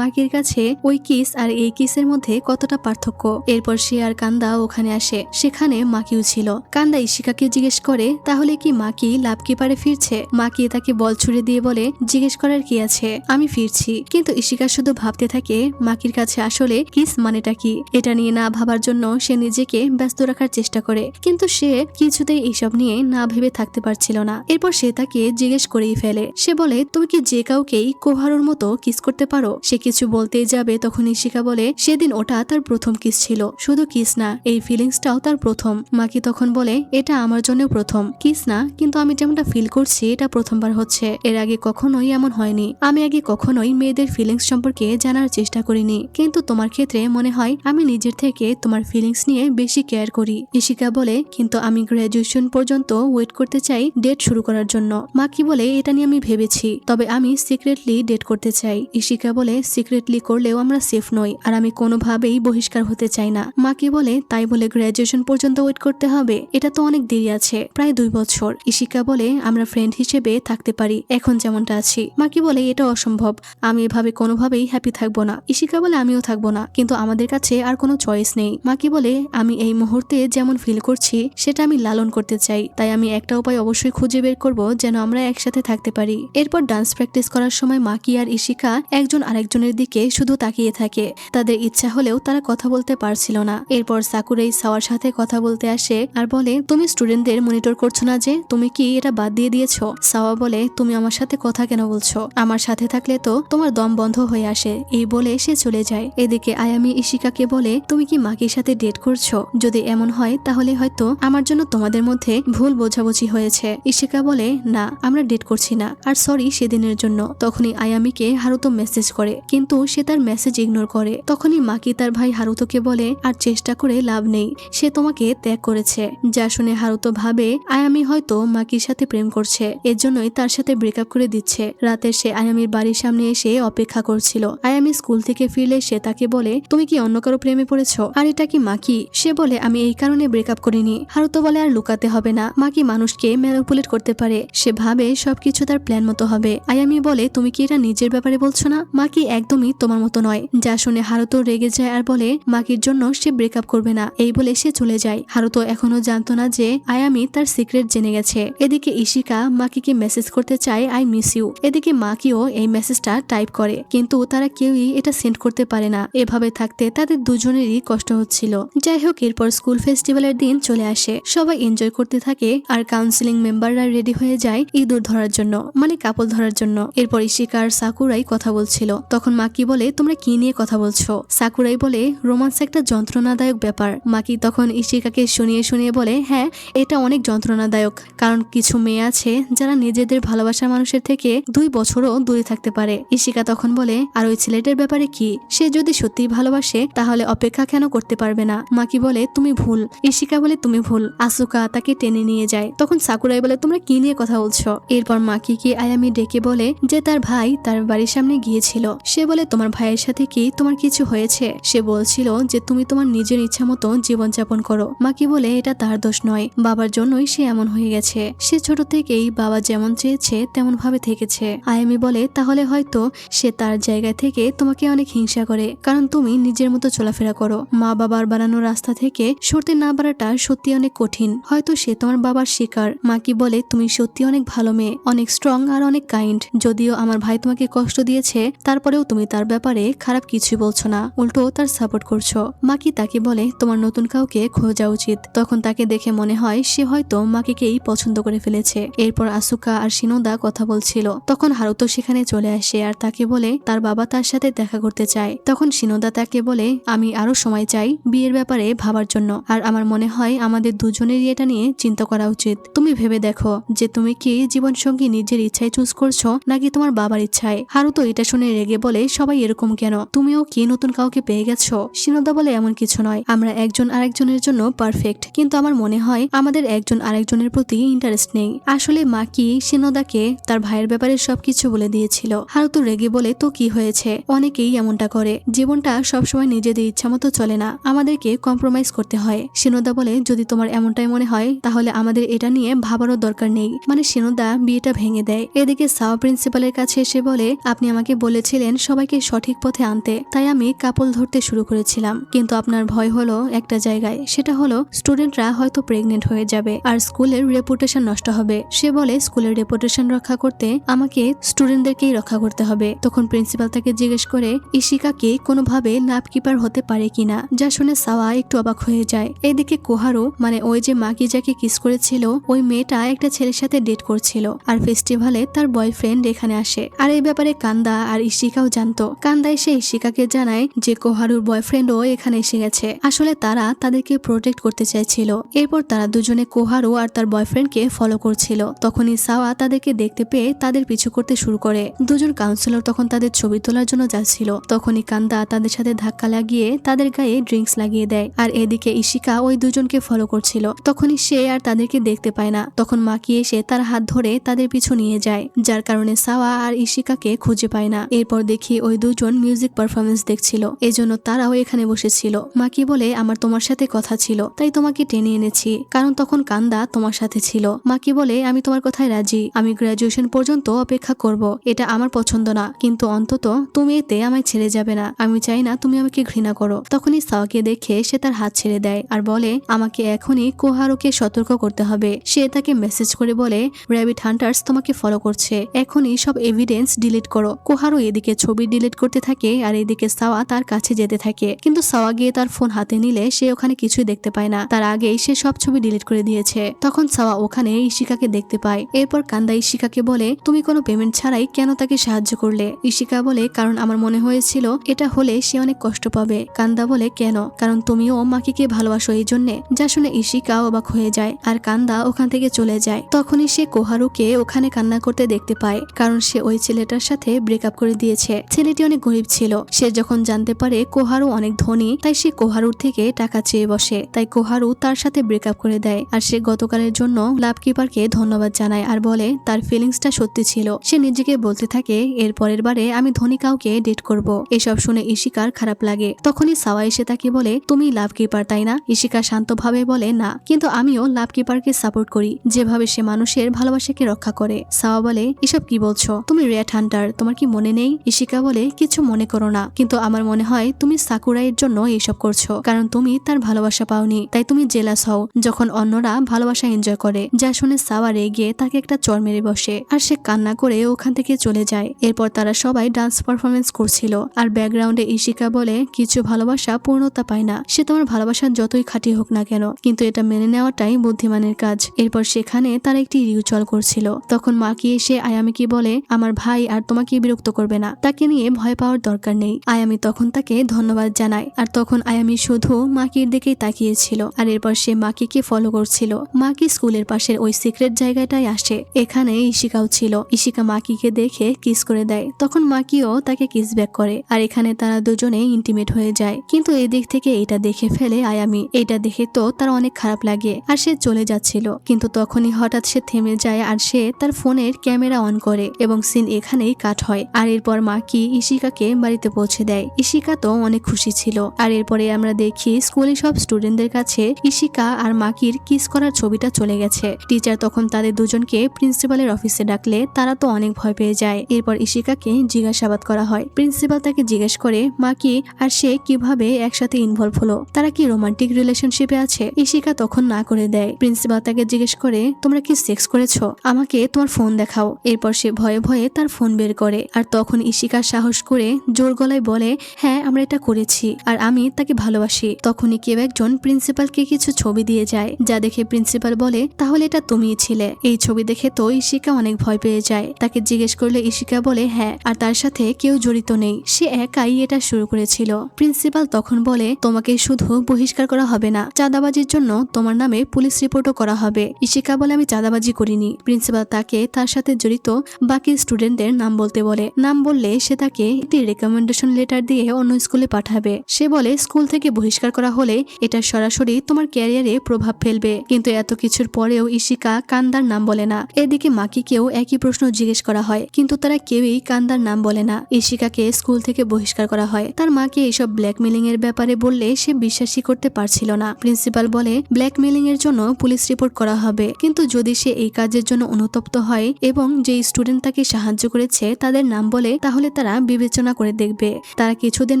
মাকির কাছে ওই কিস আর এই কিসের মধ্যে কতটা পার্থক্য। এরপর সে আর কান্দা ওখানে আসে। সেখানে মাকিও ছিল। কান্দা ইশিকাকে জিজ্ঞেস করে তাহলে কি মাকি লাভ কিপারে ফিরছে? মাকি তাকে বল ছুড়ে দিয়ে বলে জিজ্ঞেস করার কি আছে, আমি ফিরছি। কিন্তু ইশিকা শুধু ভাবতে থাকে মাকির কাছে আসলে কিস মানেটা কি। এটা নিয়ে না ভাবার জন্য সে নিজেকে ব্যস্ত রাখার চেষ্টা করে, কিন্তু সে কিছুতেই এইসব নিয়ে না ভেবে থাকতে পারছিল না। এরপর সে তাকে জিজ্ঞেস করেই ফেলে। সে বলে তুমি কি যে কাউকেই কোহারুর মতো কিস করতে পারো? সে কিছু বলতেই যাবে তখন ইশিকা বলে সেদিন ওটা তার প্রথম কিস ছিল। শুধু কিস না, এই ফিলিংসটাও তার প্রথম। মাকি তখন বলে এটা আমার জন্য প্রথম কিস না, কিন্তু আমি যেমনটা ফিল করছি এটা প্রথমবার হচ্ছে। এর আগে কখনোই এমন হয়নি। আমি আগে কখনোই মেয়েদের ফিলিংস সম্পর্কে জানার চেষ্টা করিনি, কিন্তু তোমার ক্ষেত্রে মনে হয় আমি নিজের থেকে তোমার ফিলিংস নিয়ে বেশি কেয়ার করি। ইশিকা বলে কিন্তু আমি গ্রাজুয়েশন পর্যন্ত ওয়েট করতে চাই ডেট শুরু করার জন্য। মাকি বলে এটা নিয়ে আমি ভেবেছি, তবে আমি সিক্রেটলি ডেট করতে চাই। ইশিকা বলে সিক্রেটলি করলেও আমরা সেফ নই, আর আমি কোনোভাবেই বহিষ্কার হতে চাই না। মাকি বলে তাই বলে গ্রাজুয়েশন পর্যন্ত ওয়েট করতে হবে? এটা তো অনেক দেরি আছে, প্রায় 2 বছর। ইশিকা বলে আমরা ফ্রেন্ড হিসেবে থাকতে পারি এখন যেমনটা আছি। মাকি বলে এটা অসম্ভব, আমি এভাবে কোনোভাবেই হ্যাপি থাকবো না। ইশিকা বলে আমিও থাকবো না, কিন্তু আমাদের কাছে আর কোনো চয়েস নেই। মাকি বলে আমি এই মুহূর্তে যেমন ফিল করছি সেটা আমি লালন করতে চাই, তাই আমি একটা উপায় অবশ্যই খুঁজে বের করব যেন আমরা একসাথে থাকতে পারি। এরপর ডান্স প্র্যাকটিস করার সময় মাকি আর ইশিকা একজন আরেকজনের দিকে শুধু তাকিয়ে থাকে। তাদের ইচ্ছা হলেও তারা কথা বলতে পারছিল না। এরপর সাকুরাই সাওয়ার সাথে কথা বলতে আসে আর বলে তুমি স্টুডেন্টদের মনিটর করছো না যে, তুমি কি এটা বাদ দিয়ে দিয়েছো? সাওয়া বলে তুমি আমার সাথে কথা কেন বলছো? আমার সাথে থাকলে তো তোমার দম বন্ধ হয়ে আসে। এই বলে সে চলে যায়। এদিকে আয়ামি ইশিকাকে বলে তুমি কি মাকির সাথে ডেট করছো? যদি এমন হয় তাহলে হয়তো আমার জন্য তোমাদের মধ্যে ভুল বোঝাবুঝি হয়েছে। ইশিকা বলে না, আমরা ডেট করছি না, আর সরি সেদিনের জন্য। তখনই আয়ামিকে হারুতো মেসেজ করে, কিন্তু সে তার মেসেজ ইগনোর করে। তখনই মাকি তার ভাই হারুতোকে বলে আর চেষ্টা করে লাভ নেই, সে তোমাকে ত্যাগ করেছে। যা শুনে হারুতো ভাবে আয়ামি হয়তো মাকির সাথে প্রেম করছে, এর জন্যই তার সাথে ব্রেকআপ করে দিচ্ছে। রাতে সে আয়ামির বাড়ির সামনে এসে অপেক্ষা করছিল। আয়ামি স্কুল থেকে ফিরলে সে তাকে বলে তুমি কি অন্য কারো প্রেমে পড়েছো? আর এটা কি মাকি? সে বলে আমি এই কারণে ব্রেকআপ করিনি। হারুতো বলে আর লুকাতে হবে না, মাকি মানুষকে ম্যানিপুলেট করতে পারে। সে ভাবে সবকিছু তার প্ল্যান মতো হবে। আয়ামি বলে তুমি কি এটা নিজের ব্যাপারে বলছো না? মাকি একদমই তোমার মতো নয়। যা শুনে হারুতো রেগে যায় আর বলে মাকির জন্য সে ব্রেকআপ করবে না। এই বলে সে চলে যায়। হারুতো এখনো জানতো না যে আয়ামি তার সিক্রেট জেনে গেছে। এদিকে ইশিকা মাকিকে মেসেজ করতে চায় আই মিস ইউ। এদিকে মাকিও এই মেসেজটা টাইপ করে, কিন্তু তারা কেউই এটা সেন্ড করতে পারে না। এভাবে থাকতে তাদের দুজনেরই কষ্ট হচ্ছিল। যাই হোক, এরপর স্কুল ফেস্টিভ্যালের দিন চলে আসে। সবাই এনজয় করতে থাকে আর কাউন্সিলিং মেম্বাররা রেডি হয়ে যায় ইঁদুর ধরার জন্য, মানে কাপল ধরার জন্য। এরপর ইশিকা আর সাকুরাই কথা বলছিল। তখন মাকি বলে তোমরা কি নিয়ে কথা বলছো? সাকুরাই বলে রোমান্স একটা যন্ত্রণাদায়ক ব্যাপার। মাকি তখন ইশিকাকে শুনিয়ে শুনিয়ে বলে হ্যাঁ, এটা অনেক যন্ত্রণাদায়ক, কারণ কিছু মেয়ে আছে যারা নিজেদের ভালোবাসার মানুষের থেকে 2 বছরও দূরে থাকতে পারে। ইশিকা তখন বলে আর ওই ছেলেটার ব্যাপারে কি? সে যদি সত্যিই ভালোবাসে তাহলে অপেক্ষা কেন করতে পারবে না? মাকি বলে তুমি ভুল। ইশিকা ইশিকা বলে তুমি ভুল। আসুকা তাকে টেনে নিয়ে যায়। তখন সাকুরাই বলে তোমরা কি নিয়ে কথা বলছো? এরপর মাকিকে আয়ামি ডেকে বলে যে তার ভাই তার বাড়ির সামনে গিয়েছিল। সে বলে তোমার ভাইয়ের সাথে কি তোমার কিছু হয়েছে? সে বলছিল যে তুমি তোমার নিজের ইচ্ছা মতো জীবনযাপন করো। মাকি বলে এটা তার দোষ নয়, বাবার জন্যই সে এমন হয়ে গেছে। সে ছোট থেকেই বাবা যেমন চেয়েছে তেমন ভাবে থেকেছে। আয়ামি বলে তাহলে হয়তো সে তার জায়গা থেকে তোমাকে অনেক হিংসা করে, কারণ তুমি নিজের মতো চলাফেরা করো। মা বাবার বানানো রাস্তা থেকে সরতে না পারাটা সত্যি অনেক কঠিন। হয়তো সে তোমার বাবার শিকার। মাকি বলে তুমি সত্যি অনেক ভালো মেয়ে, অনেক স্ট্রং আর অনেক কাইন্ড। যদিও আমার ভাই তোমাকে কষ্ট দিয়েছে, তারপরেও তুমি তার ব্যাপারে খারাপ কিছুই বলছো না, উল্টো তার সাপোর্ট করছো। মাকি তাকে বলে তোমার নতুন কাউকে খোঁজা উচিত। তখন তাকে দেখে মনে হয় সে হয়তো মাকিকেই পছন্দ করে ফেলেছে। এরপর আসুকা আর শিনোদা কথা বলছিল। তখন হারুতো সেখানে চলে আসে আর তাকে বলে তার বাবা তার সাথে দেখা করতে চায়। তখন শিনোদা তাকে বলে আমি আরো সময় চাই বিয়ের ব্যাপারে ভাবার জন্য, আর আমার মনে হয় আমাদের দুজনেরই এটা নিয়ে চিন্তা করা উচিত। তুমি ভেবে দেখো যে তুমি কি জীবনসঙ্গী নিজের ইচ্ছায় চুজ করছো নাকি তোমার বাবার ইচ্ছায়। হারুতো এটা শুনে রেগে বলে সবাই এরকম কেন, তুমিও কি নতুন কাউকে পেয়ে গেছো? শিনোদা বলে এমন কিছু নয়, আমরা একজন আরেকজনের জন্য পারফেক্ট, কিন্তু আমার মনে হয় আমাদের একজন আরেকজনের প্রতি ইন্টারেস্ট নেই। আসলে মাকি শিনোদাকে তার ভাইয়ের ব্যাপারে সবকিছু বলে দিয়েছিল। হারুতো রেগে বলে তো কি হয়েছে, অনেকেই এমনটা করে, জীবনটা সবসময় নিজেদের ইচ্ছা মতো চলে না, আমাদেরকে কম্প্রোমাইজ করতে হয়। শিনোদা বলে যদি তোমার এমনটাই মনে হয় তাহলে আমাদের এটা নিয়ে ভাবারও দরকার নেই। মানে শিনোদা বিয়েটা ভেঙে দেয়। এদিকে সাও প্রিন্সিপালের কাছে এসে বলে আপনি আমাকে বলেছিলেন সবাইকে সঠিক পথে আনতে, তাই আমি কাপল ধরতে শুরু করেছিলাম, কিন্তু আপনার ভয় হলো একটা জায়গায়, সেটা হলো স্টুডেন্টরা হয়তো প্রেগনেন্ট হয়ে যাবে আর স্কুলের রেপুটেশন নষ্ট হবে। সে বলে স্কুলের রেপুটেশন রক্ষা করতে আমাকে স্টুডেন্টদেরকেই রক্ষা করতে হবে। তখন প্রিন্সিপাল তাকে জিজ্ঞেস করে ইশিকা কি কোনোভাবে নাপকিপার হতে পারে কিনা, যা শুনে সাওয়া একটু অবাক হয়ে যায়। এদিকে কোহারু মানে ওই যে মাকি যাকে কিস করেছিল ওই মেয়েটা একটা ছেলের সাথে ডেট করছিল, আর ফেস্টিভ্যালে তার বয়ফ্রেন্ড এখানে আসে। আর এই ব্যাপারে কান্দা আর ইশিকাও জানতো। কান্দা এসে ইশিকাকে জানায় যে কোহারুর বয়ফ্রেন্ডও এখানে এসে গেছে। আসলে তারা তাদেরকে প্রোটেক্ট করতে চাইছিল। এরপর তারা দুজনে কোহারু আর তার বয়ফ্রেন্ডকে ফলো করছিল। তখনই সাওয়া তাদেরকে দেখতে পেয়ে তাদের পিছু করতে শুরু করে। দুজন কাউন্সিলর তখন তাদের ছবি তোলার জন্য যাচ্ছিল। তখনই কান্দা তাদের সাথে ধাক্কা লাগিয়ে তাদের গায়ে ড্রিঙ্কস লাগিয়ে দেয়। আর এদিকে ইশিকা ওই দুজনকে ফলো করছিল। তখনই সে আর তাদেরকে দেখতে পায় না। তখন মাকি এসে তার হাত ধরে তাদের পিছু নিয়ে যায়, যার কারণে সাওয়া আর ইশিকাকে খুঁজে পায় না। এরপর দেখি ওই দুজন মিউজিক পারফরমেন্স দেখছিল, এজন্য তারাও এখানে বসেছিল। মাকি বলে আমার তোমার সাথে কথা ছিল, তাই তোমাকে টেনে এনেছি, কারণ তখন কান্দা তোমার সাথে ছিল। মাকি বলে আমি তোমার কথায় রাজি, আমি গ্রাজুয়েশন পর্যন্ত অপেক্ষা করব, এটা আমার পছন্দ না, কিন্তু অন্তত তুমি এতে আমায় ছেড়ে যাবে না, আমি চাই না তুমি আমাকে ঘৃণা করো। তখনই সাওয়াকে দেখে সে তার হাত ছেড়ে দেয় আর বলে আমাকে এখনই কোহারুকে সতর্ক করতে হবে। সে তাকে মেসেজ করে বলে র্যাবিট হান্টার্স তোমাকে ফলো করছে, এখনই সব এভিডেন্স ডিলিট করো। কোহারু এদিকে ছবি ডিলিট করতে থাকে আর এদিকে সাওয়া তার কাছে যেতে থাকে, কিন্তু সাওয়া গিয়ে তার ফোন হাতে নিলে সে ওখানে কিছুই দেখতে পায় না, তার আগেই সে সব ছবি ডিলিট করে দিয়েছে। তখন সাওয়া ওখানে ইশিকাকে দেখতে পায়। এরপর কান্দা ইশিকাকে বলে তুমি কোনো পেমেন্ট ছাড়াই কেন তাকে সাহায্য করলে? ইশিকা বলে কারণ আমার মনে হয়েছিল এটা হলে সে অনেক কষ্ট পাবে। কান্দা বলে কেন? কারণ তুমিও মাকিকে ভালোবাসো এই জন্যে। যা শুনে ইশিকা অবাক হয়ে যায় আর কান্দা ওখান থেকে চলে যায়। তখনই সে কোহারুকে ওখানে কান্না করতে দেখতে পায়, কারণ সে ওই ছেলেটার সাথে ব্রেকআপ করে দিয়েছে। ছেলেটি অনেক গরিব ছিল। সে যখন জানতে পারে কোহারু অনেক ধনী, তাই সে কোহারুর থেকে টাকা চেয়ে বসে। তাই কোহারু তার সাথে ব্রেকআপ করে দেয়। আর সে গতকালের জন্য লাভকিপারকে ধন্যবাদ জানায় আর বলে তার ফিলিংসটা সত্যি ছিল। সে নিজেকে বলতে থাকে এর পরের বারে আমি ধনী কাউকে ডেট করব। এসব শুনে ইশিকার খারাপ লাগে। তখনই সাওয়া এসে তাকে বলে তুমি লাভকিপার তাই না? ইশিকা শান্তভাবে বলে না, কিন্তু আমিও লাভকিপারকে সাপোর্ট করি, যেভাবে সে মানুষের ভালোবাসাকে রক্ষা করে। সাওয়া বলে এসব কি বলছো? তুমি রেড হান্টার, তোমার কি মনে নেই? ইশিকা বলে কিছু মনে করো না, কিন্তু আমার মনে হয় তুমি সাকুরাইয়ের জন্য এইসব করছো, কারণ তুমি তার ভালোবাসা পাওনি, তাই তুমি জেলাস হও যখন অন্যরা ভালোবাসা এনজয় করে। যা শুনে সাওয়া রেগে তাকে একটা চড় মেরে বসে আর সে কান্না করে ওখান থেকে চলে যায়। এরপর তারা সবাই ডান্স পারফরমেন্স করছিল আর ব্যাকগ্রাউন্ডে ইশিকা বলে কিছু ভালোবাসা পূর্ণতা পায় না, সে তোমার ভালোবাসা যতই খাঁটি হোক না কেন, কিন্তু এটা মেনে নেওয়াটাই বুদ্ধিমানের কাজ। এরপর সেখানে তারা একটি রিউচুয়াল করছিল। তখন মাকি এসে আয়ামিকে বলে আমার ভাই আর তোমাকে বিরক্ত করবে না, তাকে নিয়ে ভয় পাওয়ার দরকার নেই। আয়ামি তখন তাকে ধন্যবাদ জানায় আর তখন আয়ামি শুধু মাকির দিকেই তাকিয়েছিল আর এরপর সে মাকিকে ফলো করছিল। মাকি স্কুলের পাশের ওই সিক্রেট জায়গাটায় আসে। এখানে ইশিকাও ছিল। ইশিকা মাকিকে দেখে কিস করে দেয়, তখন মাকিও তাকে কিস ব্যাক করে আর এখানে তারা দুজনে ইন্টিমেট হয়ে যায়। কিন্তু এদিক থেকে এটা দেখে ফেলে আয়ামি। এটা দেখে দেখে তো তার অনেক খারাপ লাগে আর সে চলে যাচ্ছিল, কিন্তু তখনই হঠাৎ সে থেমে যায় আর সে তার ফোনের ক্যামেরা অন করে এবং সিন এখানেই কাট হয়। আর এরপর মাকি ইশিকাকে বাড়িতে পৌঁছে দেয়। ইশিকা তো অনেক খুশি ছিল। আর এরপরে আমরা দেখি স্কুলে সব স্টুডেন্টদের কাছে ইশিকা আর মাকির কিস করার ছবিটা চলে গেছে। টিচার তখন তাদের দুজনকে প্রিন্সিপালের অফিসে ডাকলে তারা তো অনেক ভয় পেয়ে যায়। এরপর ইশিকাকে জিজ্ঞাসাবাদ করা হয়। প্রিন্সিপাল তাকে জিজ্ঞেস করে মাকি আর সে কিভাবে একসাথে ইনভলভ হলো, তারা কি রোমান্টিক রিলেশনশিপে আছে। ইশিকা তখন না করে দেয়। প্রিন্সিপাল তাকে জিজ্ঞেস করে তোমরা কি সেক্স করেছো, আমাকে তোমার ফোন দেখাও। এরপর সে ভয়ে ভয়ে তার ফোন বের করে আর তখন ইশিকা সাহস করে জোর গলায় বলে হ্যাঁ আমরা এটা করেছি আর আমি তাকে ভালোবাসি। তখনই কেউ একজন প্রিন্সিপালকে কিছু ছবি দিয়ে যায়, যা দেখে প্রিন্সিপাল বলে তাহলে এটা তুমিই ছিলে। এই ছবি দেখে তো ইশিকা অনেক ভয় পেয়ে যায়। তাকে জিজ্ঞেস করলে ইশিকা বলে হ্যাঁ, আর তার সাথে কেউ জড়িত নেই, সে একাই এটা শুরু করেছিল। প্রিন্সিপাল তখন বলে তোমাকে শুধু বহিষ্কার করা হবে না, চাঁদাবাজির জন্য তোমার নামে পুলিশ রিপোর্টও করা হবে। ইশিকা বলে আমি চাঁদাবাজি করিনি। প্রিন্সিপাল তাকে তার সাথে জড়িত বাকি স্টুডেন্টদের নাম বলতে বলে। নাম বললে সে তাকে একটি রেকমেন্ডেশন লেটার দিয়ে অন্য স্কুলে পাঠাবে। সে বলে স্কুল থেকে বহিষ্কার করা হলে এটা সরাসরি তোমার ক্যারিয়ারে প্রভাব ফেলবে। কিন্তু এত কিছুর পরেও ইশিকা কান্দার নাম বলে না। এদিকে মাকিকেও একই প্রশ্ন জিজ্ঞেস করা হয়, কিন্তু তারা কেউই কান্দার নাম বলে না। ইশিকাকে স্কুল থেকে বহিষ্কার করা হয়। তার মাকে এইসব ব্ল্যাকমেলিং এর ব্যাপারে বললে সে বিশ্বাসই করতে পারছিল না। প্রিন্সিপাল বলে ব্ল্যাকমেলিং এর জন্য পুলিশ রিপোর্ট করা হবে, কিন্তু যদি সে এই কাজের জন্য অনুতপ্ত হয় এবং যে স্টুডেন্ট তাকে সাহায্য করেছে তাদের নাম বলে তাহলে তারা বিবেচনা করে দেখবে। তারা কিছুদিন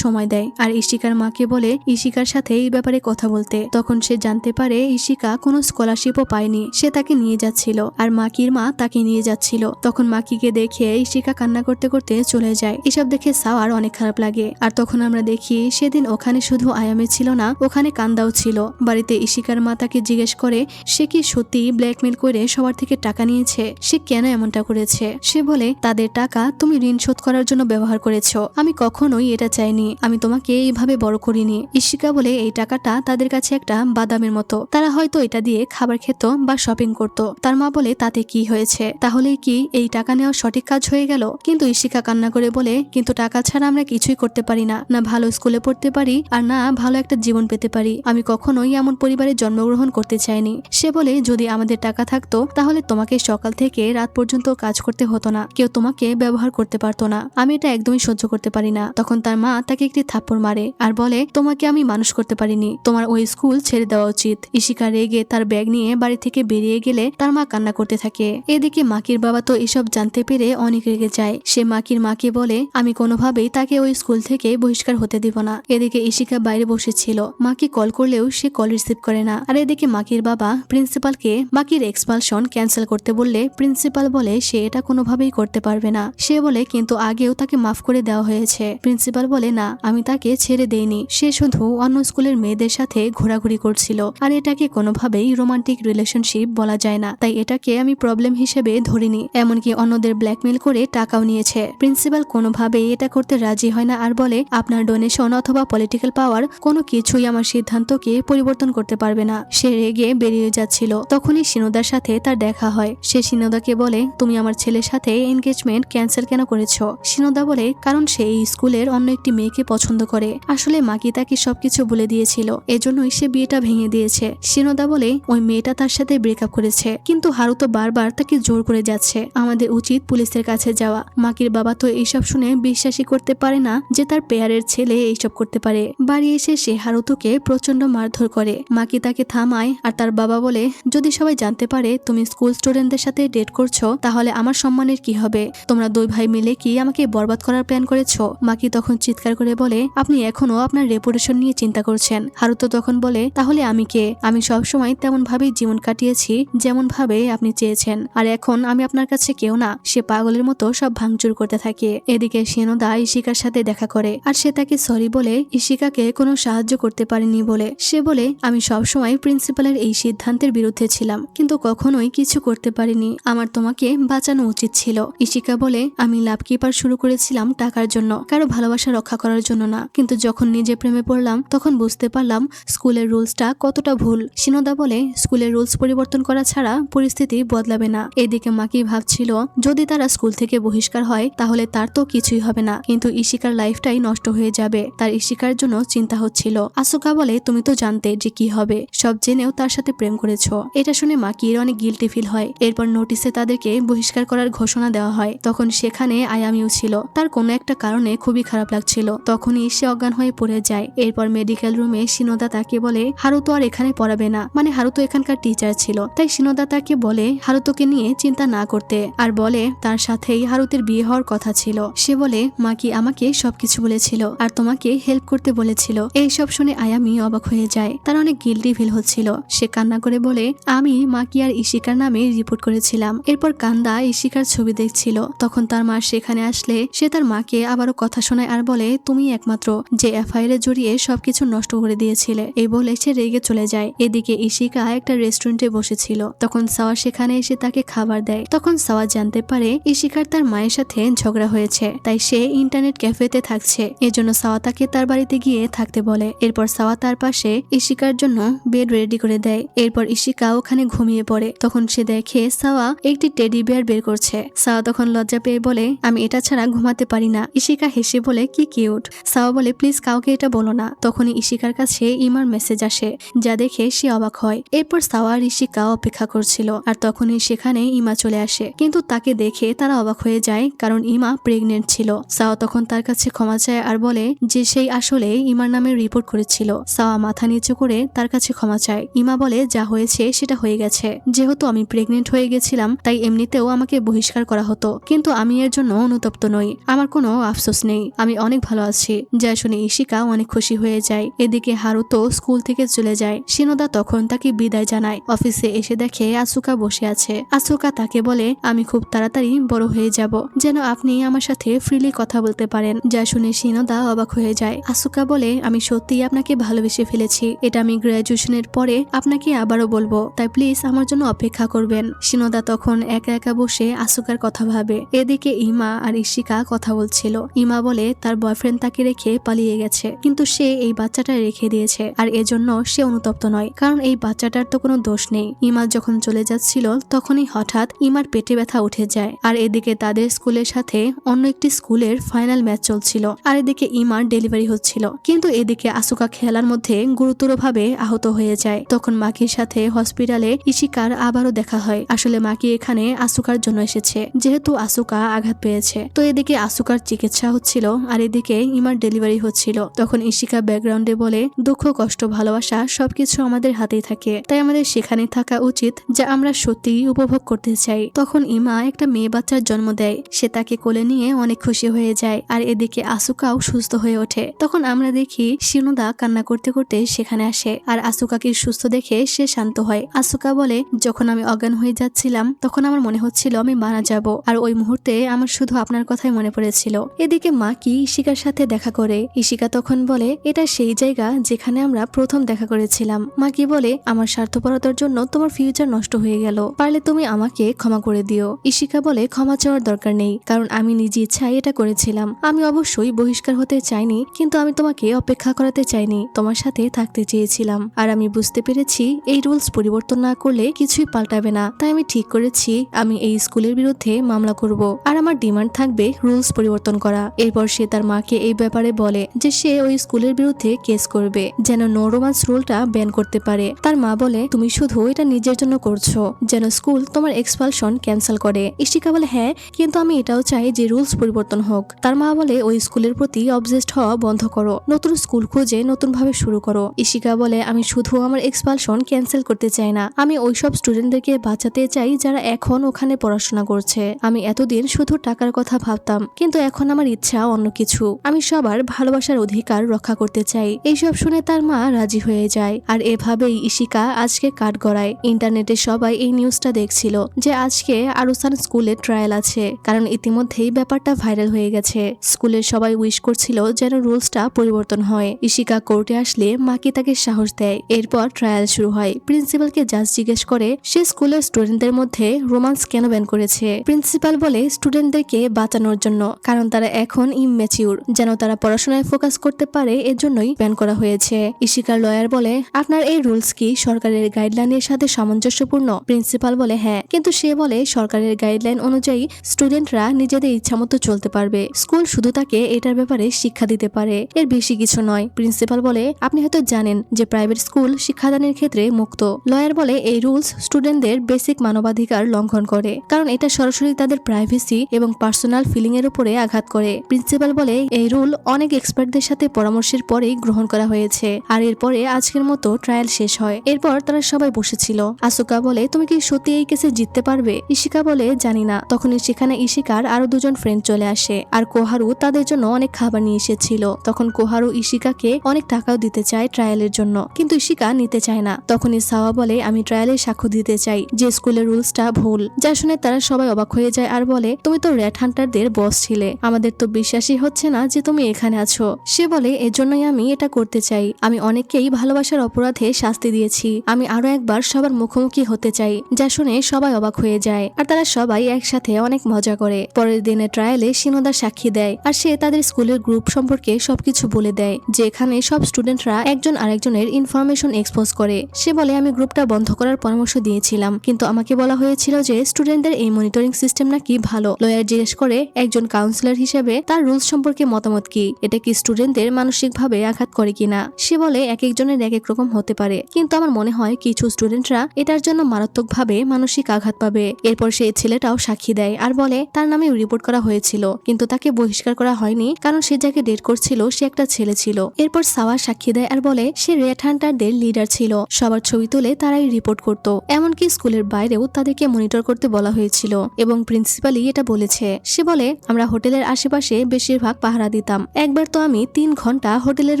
সময় দেয় আর ইশিকার মাকে বলে ইশিকার সাথে এই ব্যাপারে কথা বলতে। তখন সে জানতে পারে ইশিকা কোনো স্কলারশিপও পায়নি, সে তাকে নিয়ে যাচ্ছিল আর মাকির মা তাকে নিয়ে যাচ্ছিল। তখন মাকিকে দেখে ইশিকা কান্না করতে করতে চলে যায়। এসব দেখে সাওয়ার অনেক খারাপ লাগে। আর তখন আমরা দেখি সেদিন ওখানে শুধু আয়ামে ছিল না, ওখানে কান্দাও ছিল। বাড়িতে ইশিকার মা তাকে জিজ্ঞেস করে সে কি সত্যি ব্ল্যাকমেল করে সবার থেকে টাকা নিয়েছে, সে কেন এমনটা করেছে। সে বলে তাদের টাকা তুমি ঋণ শোধ করার জন্য ব্যবহার করেছো, আমি কখনোই এটা চাইনি, আমি তোমাকে এইভাবে বড় করিনি। ইশিকা বলে এই টাকাটা তাদের কাছে একটা বাদামের মতো, তারা হয়তো এটা দিয়ে খাবার খেত বা শপিং করত। তার মা বলে তাতে কি হয়েছে, তাহলে কি এই টাকা নেওয়া সঠিক কাজ হয়ে গেল। কিন্তু ইশিকা কান্না করে বলে কিন্তু টাকা ছাড়া আমরা কিছুই করতে পারি না, না ভালো স্কুলে পড়তে পারি আর না ভালো একটা জীবন পেতে পারি। আমি কখনোই এমন পরিবারে জন্মগ্রহণ করতে চাইনি। সে বলে যদি আমাদের টাকা থাকতো তাহলে তোমাকে সকাল থেকে রাত পর্যন্ত কাজ করতে হতো না, কেউ তোমাকে ব্যবহার করতে পারতো না, আমি এটা একদমই সহ্য করতে পারি না। তখন তার মা তাকে একটি থাপ্পড় মারে আর বলে তোমাকে আমি মানুষ করতে পারিনি, তোমার ওই স্কুল ছেড়ে দেওয়া উচিত। ইশিকা রেগে তার ব্যাগ নিয়ে বাড়ি থেকে বেরিয়ে গেলে তার মা কান্না করতে থাকে। এদিকে মাকির বাবা তো এসব জানতে পেরে অনেক রেগে যায়। সে মাকির মাকে বলে আমি কোনোভাবেই তাকে ওই স্কুল থেকে বহিষ্কার হতে দিব না। এদিকে ইশিকা বাইরে বসেছিল, মাকে কল করলেও সে কল রিসিভ করে না। আর এদিকে মাকির বাবা প্রিন্সিপালকে মাকির এক্সপালশন ক্যান্সেল করতে বললে প্রিন্সিপাল বলে সে এটা কোনোভাবেই করতে পারবে না। সে বলে কিন্তু আগেও তাকে মাফ করে দেওয়া হয়েছে। প্রিন্সিপাল বলে না, আমি তাকে ছেড়ে দেইনি, সে শুধু অন্য স্কুলের মেয়েদের সাথে ঘোরাঘুরি করছিল আর এটাকে কোনোভাবেই রোমান্টিক রিলেশনশিপ বলা যায় না, তাই এটাকে আমি প্রবলেম হিসেবে ধরিনি। এমনকি অন্যদের ব্ল্যাকমেল করে টাকাও নিয়েছে। প্রিন্সিপাল কোনোভাবেই এটা করতে রাজি হয় না আর বলে আপনার ডোনেশন অথবা পলিটিক্যাল পাওয়ার কোনো কিছুই আমার সিদ্ধান্তকে পরিবর্তন করতে পারবে না। সে রেগে বেরিয়ে যাচ্ছিল। তখনই শিনোদার সাথে তার দেখা হয়। সে শিনোদাকে বলে তুমি আমার ছেলের সাথে এনগেজমেন্ট ক্যান্সেল কেন করেছো। শিনোদা বলে কারণ সে এই স্কুলের অন্য একটি মেয়েকে পছন্দ করে। আসলে মাকি তাকে সবকিছু বলে দিয়েছিল, এজন্যই সে বিয়েটা ভেঙে দিয়েছে। শিনোদা বলে ওই মেয়েটা তার সাথে ব্রেকআপ করেছে, কিন্তু হারু তো বারবার তাকে জোর করে যাচ্ছে, আমাদের উচিত পুলিশের কাছে যাওয়া। মাকির বাবা তো এইসব শুনে বিশ্বাসই করতে পারে না যে তার পেয়ারের ছেলে এইসব করতে পারে। বাড়ি এসে সে হারুতোকে প্রচন্ড মারধর করে। মাকি তাকে থামায় আর তার বাবা বলে যদি সবাই জানতে পারে তুমি স্কুল স্টুডেন্টদের সাথে ডেট করছো তাহলে আমার সম্মানের কি হবে, তোমরা দুই ভাই মিলে কি আমাকে বরবাদ করার প্ল্যান করেছো। মাকি তখন চিৎকার করে বলে আপনি এখনো আপনার রেপুটেশন নিয়ে চিন্তা করছেন। হারুতো তখন বলে তাহলে আমি কে, আমি সবসময় তেমন ভাবেই জীবন কাটিয়েছি যেমন ভাবে আপনি চেয়েছেন, আর এখন আমি আপনার কাছে কেউ না। সে পাগলের মতো সব ভাঙচুর করতে থাকে। এদিকে শিনোদা ইশিকার সাথে দেখা করে আর সে তাকে সরি বলে ইশিকাকে কোনো সাহায্য করতে পারেনি বলে। সে বলে আমি সবসময় প্রিন্সিপালের এই সিদ্ধান্তের বিরুদ্ধে ছিলাম, কিন্তু কখনোই কিছু করতে পারিনি, আমার তোমাকে বাঁচানো উচিত ছিল। ইশিকা বলে আমি লাভ কিপার শুরু করেছিলাম টাকার জন্য, কারো ভালোবাসা রক্ষা করার জন্য না, কিন্তু যখন নিজে প্রেমে পড়লাম তখন বুঝতে পারলাম স্কুলের রুলসটা কতটা ভুল। শিনোদা বলে স্কুলের রুলস পরিবর্তন করা ছাড়া পরিস্থিতি বদলাবে না। এদিকে মাকি ভাবছিল যদি তারা স্কুল থেকে বহিষ্কার হয় তাহলে তার তো কিছুই হবে না, কিন্তু ইশিকার লাইফটাই নষ্ট হয়ে যাবে। তার ইশিকার জন্য চিন্তা হচ্ছিল। আসুকা বলে তুমি তো জানতে যে কি হবে, সব জেনেও তার সাথে প্রেম করেছো। এটা শুনে মাকির অনেক গিল্টি ফিল হয়। এরপর নোটিসে তাদেরকে বহিষ্কার করার ঘোষণা দেওয়া হয়। তখন সেখানে আয়ামিও ছিল। তার কোনো একটা কারণে খুবই খারাপ লাগছিল। তখনই সে অজ্ঞান হয়ে পড়ে যায়। এরপর মেডিকেল রুমে শিনোদা তাকে বলে হারুতো আর এখানে পড়াবে না, মানে হারুতো এখানকার টিচার ছিল। তাই শিনোদা তাকে বলে হারুতোকে নিয়ে চিন্তা না করতে, আর বলে তার সাথেই হারুতের বিয়ে হওয়ার কথা ছিল। সে বলে মাকি আমাকে সবকিছু বলেছিল আর তোমাকে হেল্প করতে বলেছিল। এইসব শুনে আয়ামি অবাক হয়ে যায়। তার অনেক গিল্টি ফিল হচ্ছিল। সে কান্না করে বলে আমি মাকি আর ইশিকার নামে রিপোর্ট করেছিলাম। এরপর কান্দা ইশিকার ছবি দেখছিল। তখন তার মা সেখানে আসলে সে তার মাকে আবারও কথা শোনায় আর বলে তুমি একমাত্র যে এফআইআর জড়িয়ে সবকিছু নষ্ট করে দিয়েছিলে। এই বলে সে রেগে চলে যায়। এদিকে ইশিকা একটা রেস্টুরেন্টে বসেছিল। তখন সাওয়া সেখানে এসে তাকে খাবার দেয়। তখন সাওয়া জানতে পারে ইশিকার তার মায়ের সাথে ঝগড়া হয়েছে, তাই সে ইন্টারনেট ক্যাফেতে থাকছে। এজন্য সাওয়া তাকে তার বাড়িতে গিয়ে থাকতে বলে। এরপর সাওয়া তার পাশে ইশিকার জন্য বেড রেডি করে দেয়। এরপর ইশিকা ওখানে ঘুমিয়ে পড়ে। তখন সে দেখে সাওয়া একটি টেডি বিয়ার বের করছে। সাওয়া তখন লজ্জা পেয়ে বলে আমি এটা ছাড়া ঘুমাতে পারি না। ইশিকা হেসে বলে কি কিউট। সাওয়া বলে প্লিজ কাউকে এটা বলো না। তখনই ইশিকার কাছে ইমার মেসেজ আসে, যা দেখে সে অবাক হয়। এরপর সাওয়া আর ইশিকা অপেক্ষা করছিল, আর তখনই সেখানে ইমা চলে আসে। কিন্তু তাকে দেখে তারা অবাক হয়ে যায়, কারণ ইমা প্রেগনেন্ট ছিল। সাওয়া তখন তার কাছে ক্ষমা চায় আর বলে যে সেই আসলে ইমার নামে রিপোর্ট করেছিল। সাওয়া মাথা নিচু করে তার কাছে ক্ষমা চায়। ইমা বলে যা হয়েছে সেটা হয়ে গেছে। যেহেতু আমি প্রেগনেন্ট হয়ে গেছিলাম তাই এমনিতেও আমাকে বহিষ্কার করা হতো, কিন্তু আমি এর জন্য অনুতপ্ত নই। আমার কোনো আফসোস নেই, আমি অনেক ভালো আছি। যা শুনে ইশিকা অনেক খুশি হয়ে যায়। এদিকে হারুতো স্কুল থেকে চলে যায়। শিনোদা তখন তাকে বিদায় জানায়। অফিসে এসে দেখে আসুকা বসে আছে। আসুকা তাকে বলে আমি খুব তাড়াতাড়ি বড় হয়ে যাব, যেন আপনি আমার সাথে ফ্রিলি কথা বলতে পারেন। যা শুনে শিনোদা অবাক হয়ে যায়। আসুকা বলে আমি সত্যিই আপনাকে ভালোবেসে ফেলেছি। এটা আমি গ্রাজুয়েশনের পরে আপনাকে আবারও বলবো, তাই প্লিজ আমার জন্য অপেক্ষা করবেন। শিনোদা তখন একা একা বসে আসুকার কথা ভাবে। এদিকে ইমা আর ইশিকা কথা বলছিল। ইমা বলে তার বয়ফ্রেন্ড তাকে রেখে পালিয়ে গেছে, কিন্তু সে এই বাচ্চাটা রেখে দিয়েছে, আর এজন্য সে অনুতপ্ত নয়, কারণ এই বাচ্চাটার তো কোনো দোষ নেই। ইমা যখন চলে যাচ্ছিল তখনই হঠাৎ ইমার পেটে ব্যথা উঠে যায়। আর এদিকে তাদের স্কুলের সাথে অন্য একটি স্কুলের ফাইনাল ম্যাচ চলছিল, আর এদিকে ইমার ডেলিভারি হচ্ছিল। কিন্তু এদিকে আসুকা খেলার মধ্যে গুরুতরভাবে আহত হয়ে যায়। তখন মাকির সাথে হসপিটালে ইশিকার আবারও দেখা হয়। আসলে মাকি এখানে আসুকার জন্য এসেছে, যেহেতু আসুকা আঘাত পেয়েছে। তো এদিকে আসুকার চিকিৎসা হচ্ছিল, আর এদিকে ইমার ডেলিভারি হচ্ছিল। তখন ইশিকা ব্যাকগ্রাউন্ডে বলে দুঃখ কষ্ট ভালোবাসা সবকিছু আমাদের হাতেই থাকে, তাই আমাদের সেখানে থাকা উচিত যা আমরা সত্যিই উপভোগ করতে চাই। তখন ইমা একটা মেয়ে বাচ্চার জন্ম দেয়। সে তাকে কোলে নিয়ে অনেক খুশি হয়ে যায়। আর এদিকে আসুকাও সুস্থ হয়ে ওঠে। তখন আমরা দেখি শিনোদা কান্না করতে করতে সেখানে আসে, আর আসুকাকে সুস্থ দেখে সে শান্ত হয়। আসুকা বলে যখন আমি অজ্ঞান হয়ে যাচ্ছিলাম তখন আমার মনে হচ্ছিল আমি মারা যাব, আর ওই মুহূর্তে আমার শুধু আপনার কথাই মনে পড়েছিল। এদিকে মাকি ইশিকার সাথে দেখা করে। ইশিকা তখন বলে এটা সেই জায়গা যেখানে আমরা প্রথম দেখা করেছিলাম। মাকি বলে আমার স্বার্থপরতার জন্য তোমার ফিউচার নষ্ট হয়ে গেল, পারলে তুমি আমাকে ক্ষমা করে দিও। ইশিকা বলে ক্ষমা চাওয়ার দরকার নেই, কারণ আমি নিজে ইচ্ছায় এটা করেছিলাম। আমি অবশ্যই বহিষ্কার হতে চাইনি, কিন্তু আমি তোমাকে অপেক্ষা করাতে চাইনি, তোমার সাথে থাকতে চেয়েছিলাম। আর আমি বুঝতে পেরেছি এই রুলস পরিবর্তন না করলে কিছুই পাল্টাবে না, তাই আমি ঠিক করেছি আমি এই স্কুলের বিরুদ্ধে মামলা করব, আর আমার ডিমান্ড থাকবে রুলস পরিবর্তন করা। এরপর সে তার মাকে এই ব্যাপারে বলে যে সে ওই স্কুলের বিরুদ্ধে কেস করবে, যেন নো রোমান্স রুলটা ব্যান করতে পারে। তার মা বলে তুমি শুধু এটা নিজের জন্য করছো, যেন স্কুল তোমার এক্সপালশন ক্যান্সেল করে। ইশিকা বলে হ্যাঁ, কিন্তু আমি এটাও চাই যে রুলস পরিবর্তন হোক। তার মা বলে ওই স্কুলের প্রতি অবজেস্ট হওয়া বন্ধ করো, নতুন স্কুল খুঁজে নতুন ভাবে শুরু করো। ইশিকা বলে আমি শুধু আমার এক্সপালশন ক্যান্সেল করতে চাই না, আমি ওইসব স্টুডেন্টদেরকে বাঁচাতে চাই যারা এখন ওখানে পড়াশোনা করছে। আমি এতদিন শুধু টাকার কথা ভাবতাম, কিন্তু এখন আমার ইচ্ছা অন্য কিছু। আমি সবার ভালোবাসার অধিকার রক্ষা করতে চাই। এইসব শুনে তার মা রাজি হয়ে যায়। আর এভাবেই ইশিকা আজকে কাঠ গড়ায়। ইন্টারনেটে সবাই এই নিউজটা দেখছিল যে আজকে আরুসান স্কুলে ট্রায়াল আছে, কারণ ইতিমধ্যেই ব্যাপারটা ভাইরাল হয়ে গেছে। স্কুলের সবাই উইশ করছিল যেন রুলসটা পরিবর্তন হয়। ইশিকা কোর্টে আসলে মাকি তাকে সাহস দেয়। এরপর ট্রায়াল শুরু হয়। প্রিন্সিপালকে জাজ জিজ্ঞেস করে সে স্কুলের স্টুডেন্টদের মধ্যে রোমান্স কেন ব্যান করেছে। প্রিন্সিপাল বলে স্টুডেন্টদেরকে বাঁচানোর জন্য, কারণ তারা এখন ইমম্যাচিউর, যেন তারা পড়াশোনায় ফোকাস করতে পারে, এর জন্যই ব্যান করা হয়েছে। ইশিকার লয়ার বলে আপনার এই রুলস কি সরকারের গাইডলাইনের সাথে সামঞ্জস্যপূর্ণ। প্রিন্সিপাল বলে হ্যাঁ, কিন্তু সে বলে সরকারের গাইডলাইন অনুযায়ী স্টুডেন্টরা নিজেদের ইচ্ছামতো চলতে পারবে, স্কুল শুধু তাকে এটার ব্যাপারে শিক্ষা দিতে পারে, এর বেশি কিছু নয়। প্রিন্সিপাল বলে আপনি হয়তো জানেন জানেন যে প্রাইভেট স্কুল শিক্ষাদানের ক্ষেত্রে মুক্ত। লয়ার বলে এই রুলস স্টুডেন্টদের বেসিক মানবাধিকার লঙ্ঘন করে, কারণ এটা সরাসরি তাদের প্রাইভেসি এবং পার্সোনাল ফিলিং এর উপরে আঘাত করে। প্রিন্সিপাল বলে এই রুল অনেক এক্সপার্টদের সাথে পরামর্শের পরেই গ্রহণ করা হয়েছে, আর এরপরে আজকের মতো ট্রায়াল শেষ হয়। এরপর তারা সবাই বসেছিল। আসুকা বলে তুমি কি সত্যি এই কেসে জিততে পারবে? ইশিকা বলে জানি না। তখনই সেখানে ইশিকার আরো দুজন ফ্রেন্ড চলে আসে, আর কোহারু তাদের জন্য অনেক খাবার নিয়ে এসেছিল। তখন কোহারু ইশিকাকে অনেক টাকাও দিতে চায় ট্রায়ালের জন্য, কিন্তু ইশিকা নিতে চায় না। তখনই সাওয়া বলে আমি ট্রায়ালে সাক্ষ্য দিতে চাই যে স্কুলের রুলসটা ভুল। যা শুনে তারা সবাই অবাক হয়ে যায় আর বলে তুমি তো রেড হান্টারদের বস ছিলে, আমাদের তো বিশ্বাসই হচ্ছে না যে তুমি এখানে আছো। সে বলে এজন্যই আমি এটা করতে চাই। আমি অনেককেই ভালোবাসার অপরাধে শাস্তি দিয়েছি, আমি আরো একবার সবার মুখোমুখি হতে চাই। যা শুনে সবাই অবাক হয়ে যায়, আর তারা সবাই একসাথে অনেক মজা করে। পরের দিনে ট্রায়ালে শিনোদা সাক্ষী দেয়, আর সে তাদের স্কুলের গ্রুপ সম্পর্কে সবকিছু বলে দেয়, যে এখানে সব স্টুডেন্টরা একজন আরেকজনের ইনফরমেশন এক্সপোজ করে। সে বলে আমি গ্রুপটা বন্ধ করার পরামর্শ দিয়েছিলাম, কিন্তু আমাকে বলা হয়েছিল যে স্টুডেন্টদের এই মনিটরিং সিস্টেম নাকি ভালো। লয়ার জিজ্ঞেস করে একজন কাউন্সিলর হিসেবে তার রুলস সম্পর্কে মতামত কি, এটা কি স্টুডেন্টদের মানসিকভাবে আঘাত করে কিনা। সে বলে এক একজনের এক এক রকম হতে পারে, কিন্তু আমার মনে হয় কিছু স্টুডেন্টরা এটার জন্য মারাত্মকভাবে মানসিক আঘাত পাবে। এরপর সেই ছেলেটাও সাক্ষী দেয় আর বলে তার নামে রিপোর্ট করা হয়েছিল, কিন্তু তাকে বহিষ্কার করা হয়নি, কারণ সে যাকে ডেট করছিল সে একটা ছেলে ছিল। এরপর সাওয়া সাক্ষী দেয় আর বলে সে রেড হান্টারদের লিডার ছিল, সবার ছবি তুলে তারাই রিপোর্ট করত, এমনকি স্কুলের বাইরেও তাদেরকে মনিটর করতে বলা হয়েছিল, এবং প্রিন্সিপালই এটা বলেছে। সে বলে আমরা হোটেলের আশেপাশে বেশিরভাগ পাহারা দিতাম, একবার তো আমি 3 ঘন্টা হোটেলের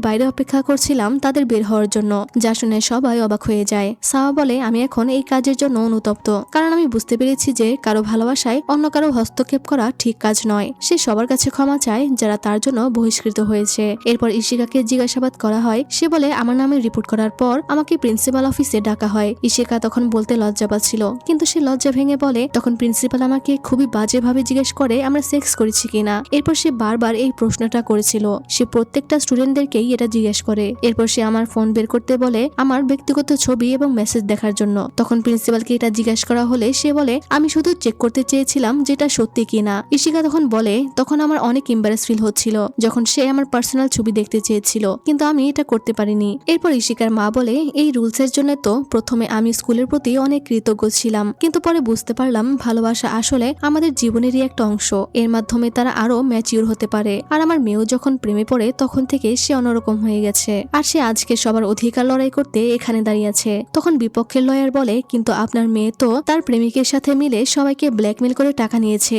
বাইরে অপেক্ষা করছিলাম তাদের বের হওয়ার জন্য। যা শুনে সবাই অবাক হয়ে যায়। সাওয়া বলে আমি এখন এই কাজের জন্য অনুতপ্ত, কারণ আমি বুঝতে পেরেছি যে কারো ভালোবাসায় অন্য কারো হস্তক্ষেপ করা ঠিক কাজ নয়। সে সবার কাছে ক্ষমা চায় যারা তার জন্য বহিষ্কৃত হয়েছে। এরপর ইশিকাকে জিজ্ঞাসাবাদ করা হয়। সে বলে আমার নামে রিপোর্ট করার পর আমাকে প্রিন্সিপাল অফিসে ডাকা হয়। ইশিকা তখন বলতে লজ্জা পাচ্ছিল, কিন্তু সে লজ্জা ভেঙে বলে তখন প্রিন্সিপাল আমাকে খুবই বাজেভাবে জিজ্ঞেস করে আমরা সেক্স করেছি কিনা। এরপর সে বারবার এই প্রশ্নটা করেছিল। সে প্রত্যেকটা স্টুডেন্টদেরকেই এটা জিজ্ঞেস করে। এরপর সে আমার ফোন বের করতে বলে আমার ব্যক্তিগত ছবি এবং মেসেজ দেখার জন্য। তখন প্রিন্সিপালকে এটা জিজ্ঞাসা করা হলে সে বলে আমি শুধু চেক করতে চেয়েছিলাম যেটা সত্যি কিনা। ইশিকা তখন বলে তখন আমার অনেক এম্বারেস ফিল হচ্ছিল যখন সে আমার পার্সোনাল ছবি দেখতে চেয়েছিল, কিন্তু আমি এটা করতে পারিনি। এরপর ইশিকার মা বলে এই রুলসের জন্য তো প্রথমে আমি স্কুলের প্রতি অনেক কৃতজ্ঞ ছিলাম, কিন্তু পরে বুঝতে পারলাম ভালোবাসা আসলে আমাদের জীবনেরই একটা অংশ, এর মাধ্যমে তারা আরো ম্যাচিউর হতে পারে। আর আমার মেয়েও যখন প্রেমে পড়ে তখন থেকে সে অন্যরকম হয়ে গেছে, আর সে আজকে সবার অধিকার লড়াই করতে এখানে দাঁড়িয়ে আছে। তখন বিপক্ষের লয়ার বলে কিন্তু আপনার মেয়ে তো তার প্রেমিকের সাথে মিলে সবাইকে ব্ল্যাকমেল করে টাকা নিয়েছে।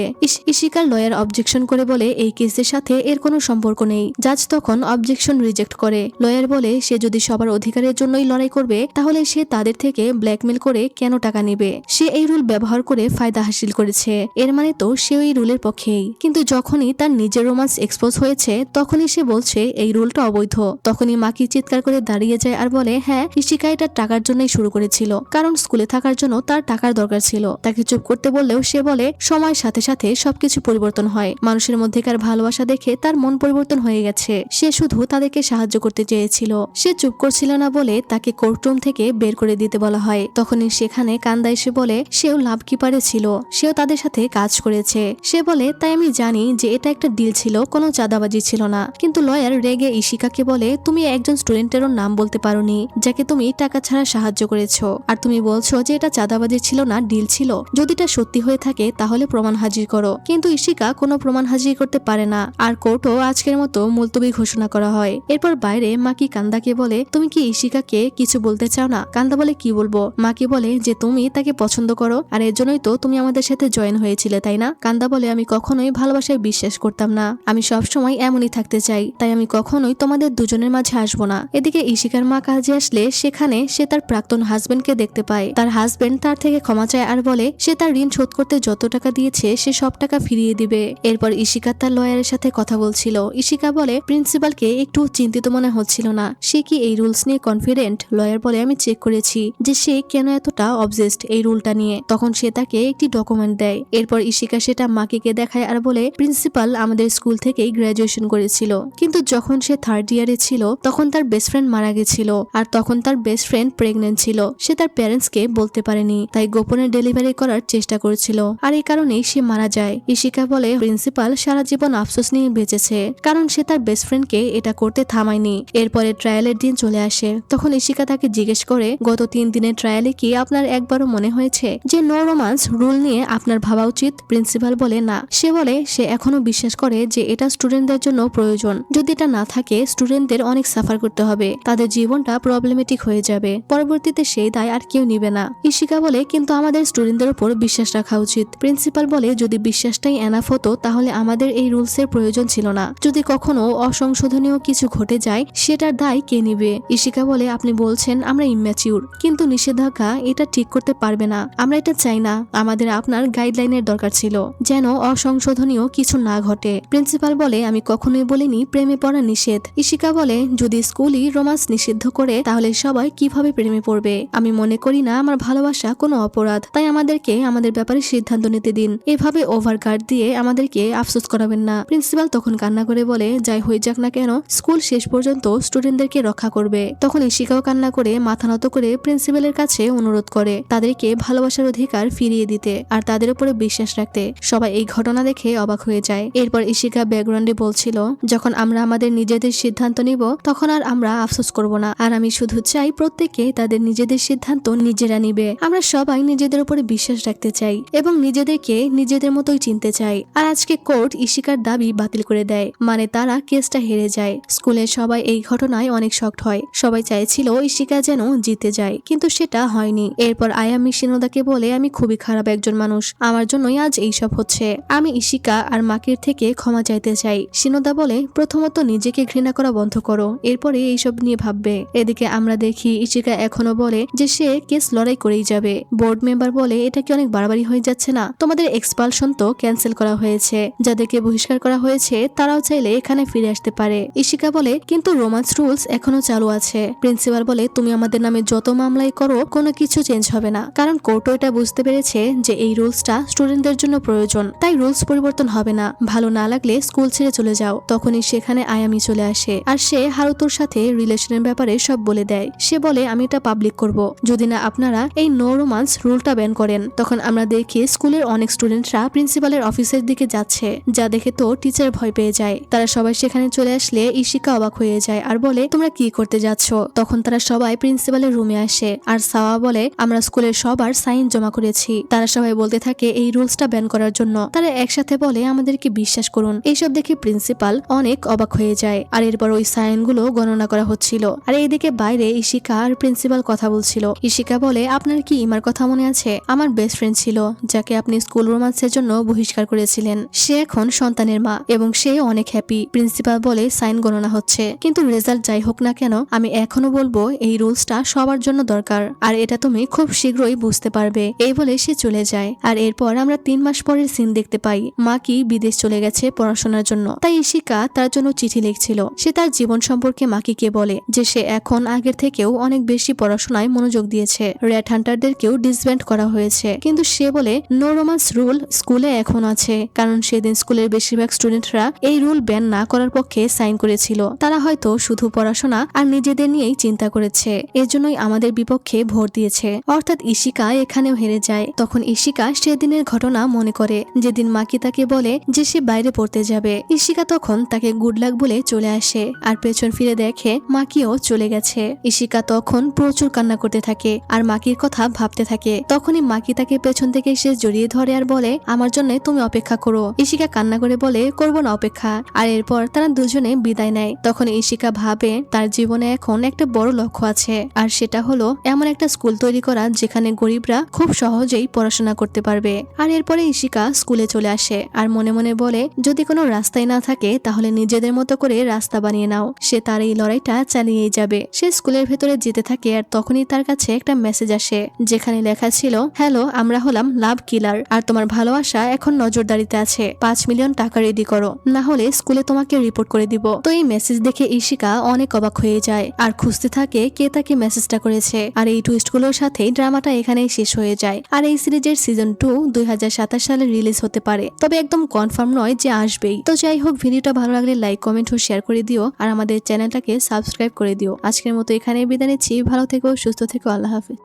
ইশিকার লয়ার অবজেকশন করে বলে এই কেসের সাথে এর কোনো সম্পর্ক নেই। জাজ তখন অবজেকশন রিজেক্ট করে। লয়ার বলে সে যদি সবার অধিকারের জন্যই লড়াই করবে তাহলে সে তাদের থেকে ব্ল্যাকমেল করে কেন টাকা নেবে। সে এই রুল ব্যবহার করে ফায়দা হাসিল করেছে, এর মানে তো সে এই রুলের পক্ষেই। কিন্তু যখনই তার নিজের রোমান্স এক্সপোজ হয়েছে তখনই সে বলছে এই রুলটা অবৈধ। তখনই মাকি চিৎকার করে দাঁড়িয়ে যায় আর বলে হ্যাঁ ইশিকা এটা টাকার জন্যই শুরু করেছিল, কারণ স্কুলে থাকার জন্য তার টাকার দরকার ছিল। তাকে চুপ করতে বললেও সে বলে সময়ের সাথে সাথে সবকিছু পরিবর্তন হয়, মানুষের মধ্যেকার ভালোবাসা দেখে তার মন পরিবর্তন হয়ে গেছে, সে শুধু তাদেরকে সাহায্য করতে চেয়েছিল। সে চুপ করছিল না বলে তাকে কোর্টরুম থেকে বের করে দিতে বলা হয়। তখনই সেখানে কান্দা এসে বলে সেও লাভ কিপারে ছিল, সেও তাদের সাথে কাজ করেছে। সে বলে তাই আমি জানি যে এটা একটা ডিল ছিল, কোনো চাঁদাবাজি ছিল না। কিন্তু লয়ার রেগে ইশিকাকে বলে তুমি একজন স্টুডেন্টেরও নাম বলতে পারোনি যাকে তুমি টাকা ছাড়া সাহায্য করেছো, আর তুমি বলছো যে এটা চাঁদাবাজি ছিল না, ডিল ছিল। যদি এটা সত্যি হয়ে থাকে তাহলে প্রমাণ হাজির করো। কিন্তু ইশিকা কোনো প্রমাণ হাজির করতে পারে না, আর কোর্টও আজকের মতো মুলতবি ঘোষণা করা হয়। এরপর বাইরে মাকি কান্দাকে বলে তুমি কি ইশিকাকে কিছু বলতে চাও না? কান্দা বলে কি বলবো? মাকি বলে যে তুমি তাকে পছন্দ করো, আর এর জন্যই তো তুমি আমাদের সাথে জয়েন হয়েছিলে তাই না? কান্দা বলে আমি কখনোই ভালোবাসায় বিশ্বাস করতাম না, আমি সবসময় এমনই থাকতে চাই, তাই আমি কখনোই তোমাদের দুজনের মাঝে আসবো না। এদিকে ইশিকার মা কাজে আসলে সেখানে সে তার প্রাক্তন হাজবেন্ডকে দেখতে পায়। তার হাজবেন্ড তার থেকে ক্ষমা চায় আর বলে সে তার ঋণ শোধ করতে যত টাকা দিয়েছে সে সব টাকা ফিরিয়ে দিবে। এরপর ইশিকা তার লয়ারের সাথে কথা বলছিল। ইশিকা বলে প্রিন্সিপালকে একটু চিন্তিত মনে হচ্ছিল না, সে কি এই রুলস নিয়ে কনফিডেন্ট? লয়ার বলে আমি চেক করেছি যে সে কেন এতটা অবজেসড এই রুলটা নিয়ে। তখন সে তাকে একটি ডকুমেন্ট দেয়। এরপর ইশিকা সেটা মাকিকে দেখায় আর বলে প্রিন্সিপাল আমাদের স্কুল থেকেই গ্রাজুয়েশন করেছিল, কিন্তু যখন সে 3rd ইয়ারে ছিল তখন তার বেস্ট ফ্রেন্ড মারা গেছিল, আর তখন তার বেস্ট ফ্রেন্ড প্রেগনেন্ট ছিল। সে তার প্যারেন্টসকে বলতে পারেনি, তাই গোপনে ডেলিভারি করার চেষ্টা করেছিল, আর এই কারণেই সে মারা যায়। ইশিকা বলে প্রিন্সিপাল সারা জীবন আফসোস নিয়ে বেঁচেছে, কারণ সে তার বেস্ট ফ্রেন্ডকে এটা করতে থামায়নি। এরপরে ট্রায়ালে ট্রায়ালের দিন চলে আসে। তখন ইশিকা তাকে জিজ্ঞেস করে, গত 3 দিনের ট্রায়ালে কি আপনার একবারও মনে হয়েছে যে নো রোমান্স রুল নিয়ে আপনার ভাবা উচিত? প্রিন্সিপাল বলে, না। সে বলে সে এখনো বিশ্বাস করে যে এটা স্টুডেন্টদের জন্য প্রয়োজন। যদি এটা না থাকে স্টুডেন্টদের অনেক সাফার করতে হবে, তাদের জীবনটা প্রবলেমেটিক হয়ে যাবে, পরবর্তীতে সেই দায় আর কেউ নিবে না। ইশিকা বলে, কিন্তু আমাদের স্টুডেন্টদের উপর বিশ্বাস রাখা উচিত। প্রিন্সিপাল বলে, যদি বিশ্বাসটাই এনাফ হতো তাহলে আমাদের এই রুলসের প্রয়োজন ছিল না। যদি কখনো অসংশোধনীয় কিছু ঘটে যায় সেটার দায় কে নিবে? ইশিকা বলে, আপনি বলছেন আমরা ইম্যাচিউর, কিন্তু নিষেধাজ্ঞা এটা ঠিক করতে পারবে না। আমরা এটা চাই না। আমাদের আপনার গাইডলাইনের দরকার ছিল যেন অসংশোধনীয় কিছু না ঘটে। প্রিন্সিপাল বলে, আমি কখনোই বলিনি প্রেমে পড়া নিষেধ। ইশিকা বলে, যদি স্কুলই রোমান্স নিষিদ্ধ করে তাহলে সবাই কিভাবে প্রেমে পড়বে? আমি মনে করি না আমার ভালোবাসা কোনো অপরাধ, তাই আমাদেরকে আমাদের ব্যাপারে সিদ্ধান্ত নিতে দিন। এভাবে ওভারগার্ড দিয়ে আমাদেরকে আফসোস করাবেন না। প্রিন্সিপাল তখন কান্না করে বলে, যাই হয়ে যাক না কেন স্কুল শেষ পর্যন্ত স্টুডেন্টদেরকে রক্ষা করবে। তখন ইশিকাও কান্না করে মাথা নত করে প্রিন্সিপালের কাছে অনুরোধ করে তাদেরকে ভালোবাসার অধিকার ফিরিয়ে দিতে আর তাদের উপরে বিশ্বাস রাখতে। সবাই এই ঘটনা দেখে অবাক হয়ে যায়। এরপর ইশিকা ব্যাকগ্রাউন্ডে বলছিল, যখন আমরা আমাদের নিজেদের সিদ্ধান্ত নিব তখন আর আমরা আফসোস করব না। আর আমি শুধু চাই প্রত্যেকে তাদের নিজেদের সিদ্ধান্ত নিজেরা নিবে। আমরা সবাই নিজেদের উপরে বিশ্বাস রাখতে চাই এবং নিজেদেরকে নিজেদের মতোই চিনতে চাই। আর আজকে কোর্ট ইশিকার দাবি বাতিল করে দেয়, মানে তারা কেসটা হেরে যায়। স্কুলের সবাই এই ঘটনায় অনেক শকড হয়। সবাই চাইছিল ইশিকা যেন জিতে যায়, কিন্তু সেটা হয়নি। এরপর আয়ামি শিনোদাকে বলে, আমি খুবই খারাপ একজন মানুষ, আমার জন্যই আজ এইসব হচ্ছে। আমি ইশিকা আর মাকির থেকে ক্ষমা চাইতে চাই। শিনোদা বলে, প্রথমত নিজেকে ঘৃণা করা বন্ধ করো, এরপরে এইসব নিয়ে ভাববে। এদিকে আমরা দেখি ইশিকা এখনো বলে যে সে কেস লড়াই করেই যাবে। বোর্ড মেম্বার বলে, এটা কি অনেক বাড়াবাড়ি হয়ে যাচ্ছে না? তোমাদের এক্সপালশন তো ক্যান্সেল করা হয়েছে, যাদেরকে বহিষ্কার করা হয়েছে তারাও চাইলে এখানে ফিরে আসতে পারে। ইশিকা বলে, কিন্তু রোমান্স রুলস এখনো চালু আছে। প্রিন্সিপাল বলে, তুমি আমাদের নামে যত মামলাই করো কোনো কিছু চেঞ্জ হবে না, কারণ কোর্টও এটা বুঝতে পেরেছে যে এই রুলসটা স্টুডেন্টদের জন্য প্রয়োজন, তাই রুলস পরিবর্তন হবে না। ভালো না লাগলে স্কুল ছেড়ে চলে যাও। তখনই সেখানে আয়ামি চলে আসে আর সে হারুতোর সাথে রিলেশনের ব্যাপারে সব বলে দেয়। সে বলে, আমি এটা পাবলিক করব যদি না আপনারা এই নো রোমান্স রুলটা ব্যান করেন। তখন আমরা দেখি স্কুলের অনেক স্টুডেন্টরা প্রিন্সিপালের অফিসের দিকে যাচ্ছে, যা দেখে তো টিচার ভয় পেয়ে যায়। তারা সবাই সেখানে চলে আসলে ইশিকা অবাক হয়ে যায় আর বলে, তোমরা কি করতে যাচ্ছ? তখন তারা সবাই প্রিন্সিপালের রুমে আসে আর সাওয়া বলে, আমরা স্কুলের সবার সাইন জমা করেছি। তারা সবাই বলতে থাকে এই রুলসটা ব্যান করার জন্য। তারা একসাথে বলে, আমাদেরকে বিশ্বাস করুন। এইসব দেখে প্রিন্সিপাল অনেক অবাক হয়ে যায়। আর এরপর ওই সাইনগুলো গণনা করা হচ্ছিল। আর এইদিকে বাইরে ইশিকা আর প্রিন্সিপাল কথা বলছিল। ইশিকা বলে, আপনার কি ইমার কথা মনে আছে? আমার বেস্ট ফ্রেন্ড ছিল, যাকে আপনি স্কুল রোমান্সের জন্য বহিষ্কার করেছিলেন। সে এখন সন্তানের মা এবং সে অনেক হ্যাপি। প্রিন্সিপাল বলে, সাইন গণনা হচ্ছে, কিন্তু রেজাল্ট যাই হোক না কেন আমি এখনো বলবো এই রুলসটা সবার জন্য দরকার, আর এটা তুমি খুব শীঘ্রই বুঝতে পারবে। এই বলে সে চলে যায়। আর এরপর আমরা 3 মাস পরের সিন দেখতে পাই। মাকি বিদেশ চলে গেছে পড়াশোনার জন্য, তাই ইশিকা তার জন্য চিঠি লিখছিল। সে তার জীবন সম্পর্কে মাকিকে বলে যে সে এখন আগের থেকেও অনেক বেশি পড়াশোনায় মনোযোগ দিয়েছে। রেড হান্টারদেরকেও ডিসব্যান্ড করা হয়েছে, কিন্তু সে বলে নো রোমান্স রুল স্কুলে এখন আছে, কারণ সেদিন স্কুলের বেশিরভাগ স্টুডেন্টরা এই রুল ব্যান না করার পক্ষে সাইন করেছিল। তারা হয়তো শুধু পড়াশোনা আর নিজেদের নিয়েই চিন্তা করেছে, এজন্যই আমাদের বিপক্ষে ভোট দিয়েছে। অর্থাৎ ইশিকা এখানেও হেরে যায়। তখন ইশিকা সেদিনের ঘটনা মনে করে, যেদিন মাকি তাকে বলে যে সে বাইরে পড়তে যাবে। ইশিকা তখন তাকে গুড লাক বলে চলে আসে আর পেছন ফিরে দেখে মাকিও চলে গেছে। ইশিকা তখন প্রচুর কান্না করতে থাকে আর মাকির কথা ভাবতে থাকে। তখনই মাকি তাকে পেছন থেকে এসে জড়িয়ে ধরে আর বলে, আমার জন্য তুমি অপেক্ষা করো। ইশিকা কান্না করে বলে, করবো না অপেক্ষা। আর এরপর তারা দুজনে বিদায় নেয়। তখন ইশিকা ভাবে তার জীবনে এখন একটা বড় লক্ষ্য আছে, আর সেটা হলো এমন একটা স্কুল তৈরি করা যেখানে গরিবরা খুব সহজেই পড়াশোনা করতে পারবে। আর এরপরে ইশিকা স্কুলে চলে আসে আর মনে মনে বলে, যদি কোনো রাস্তাই না থাকে তাহলে নিজেদের মতো করে রাস্তা বানিয়ে নাও। সে তার এই লড়াইটা চালিয়েই যাবে। সে স্কুলের ভেতরে যেতে থাকে আর তখনই তার কাছে একটা মেসেজ আসে, যেখানে লেখা ছিল, হ্যালো, আমরা হলাম লাভ কিলার আর তোমার ভালোবাসা এখন নজরদারিতে আছে। 5 মিলিয়ন টাকা রেডি করো, না হলে স্কুলে তোমাকে রিপোর্ট করে দিব। তো এই মেসেজ দেখে ইশিকা অনেক অবাক হয়ে যায় আর খুঁজতে থাকে কে তাকে মেসেজটা করেছে। আর এই টুইস্টগুলোর সাথে ড্রামাটা এখানেই শেষ হয়ে যায়। আর এই সিরিজের সিজন 2 2027 সালে রিলিজ হতে পারে, তবে একদম কনফার্ম নয় যে আসবেই। তো যাই হোক, ভিডিওটা ভালো লাগলে লাইক, কমেন্ট ও শেয়ার করে দিও আর আমাদের চ্যানেলটাকে সাবস্ক্রাইব করে দিও। আজকের মতো এখানেই বিদায় নিচ্ছি। ভালো থেকো, সুস্থ থেকো, আল্লাহ হাফেজ।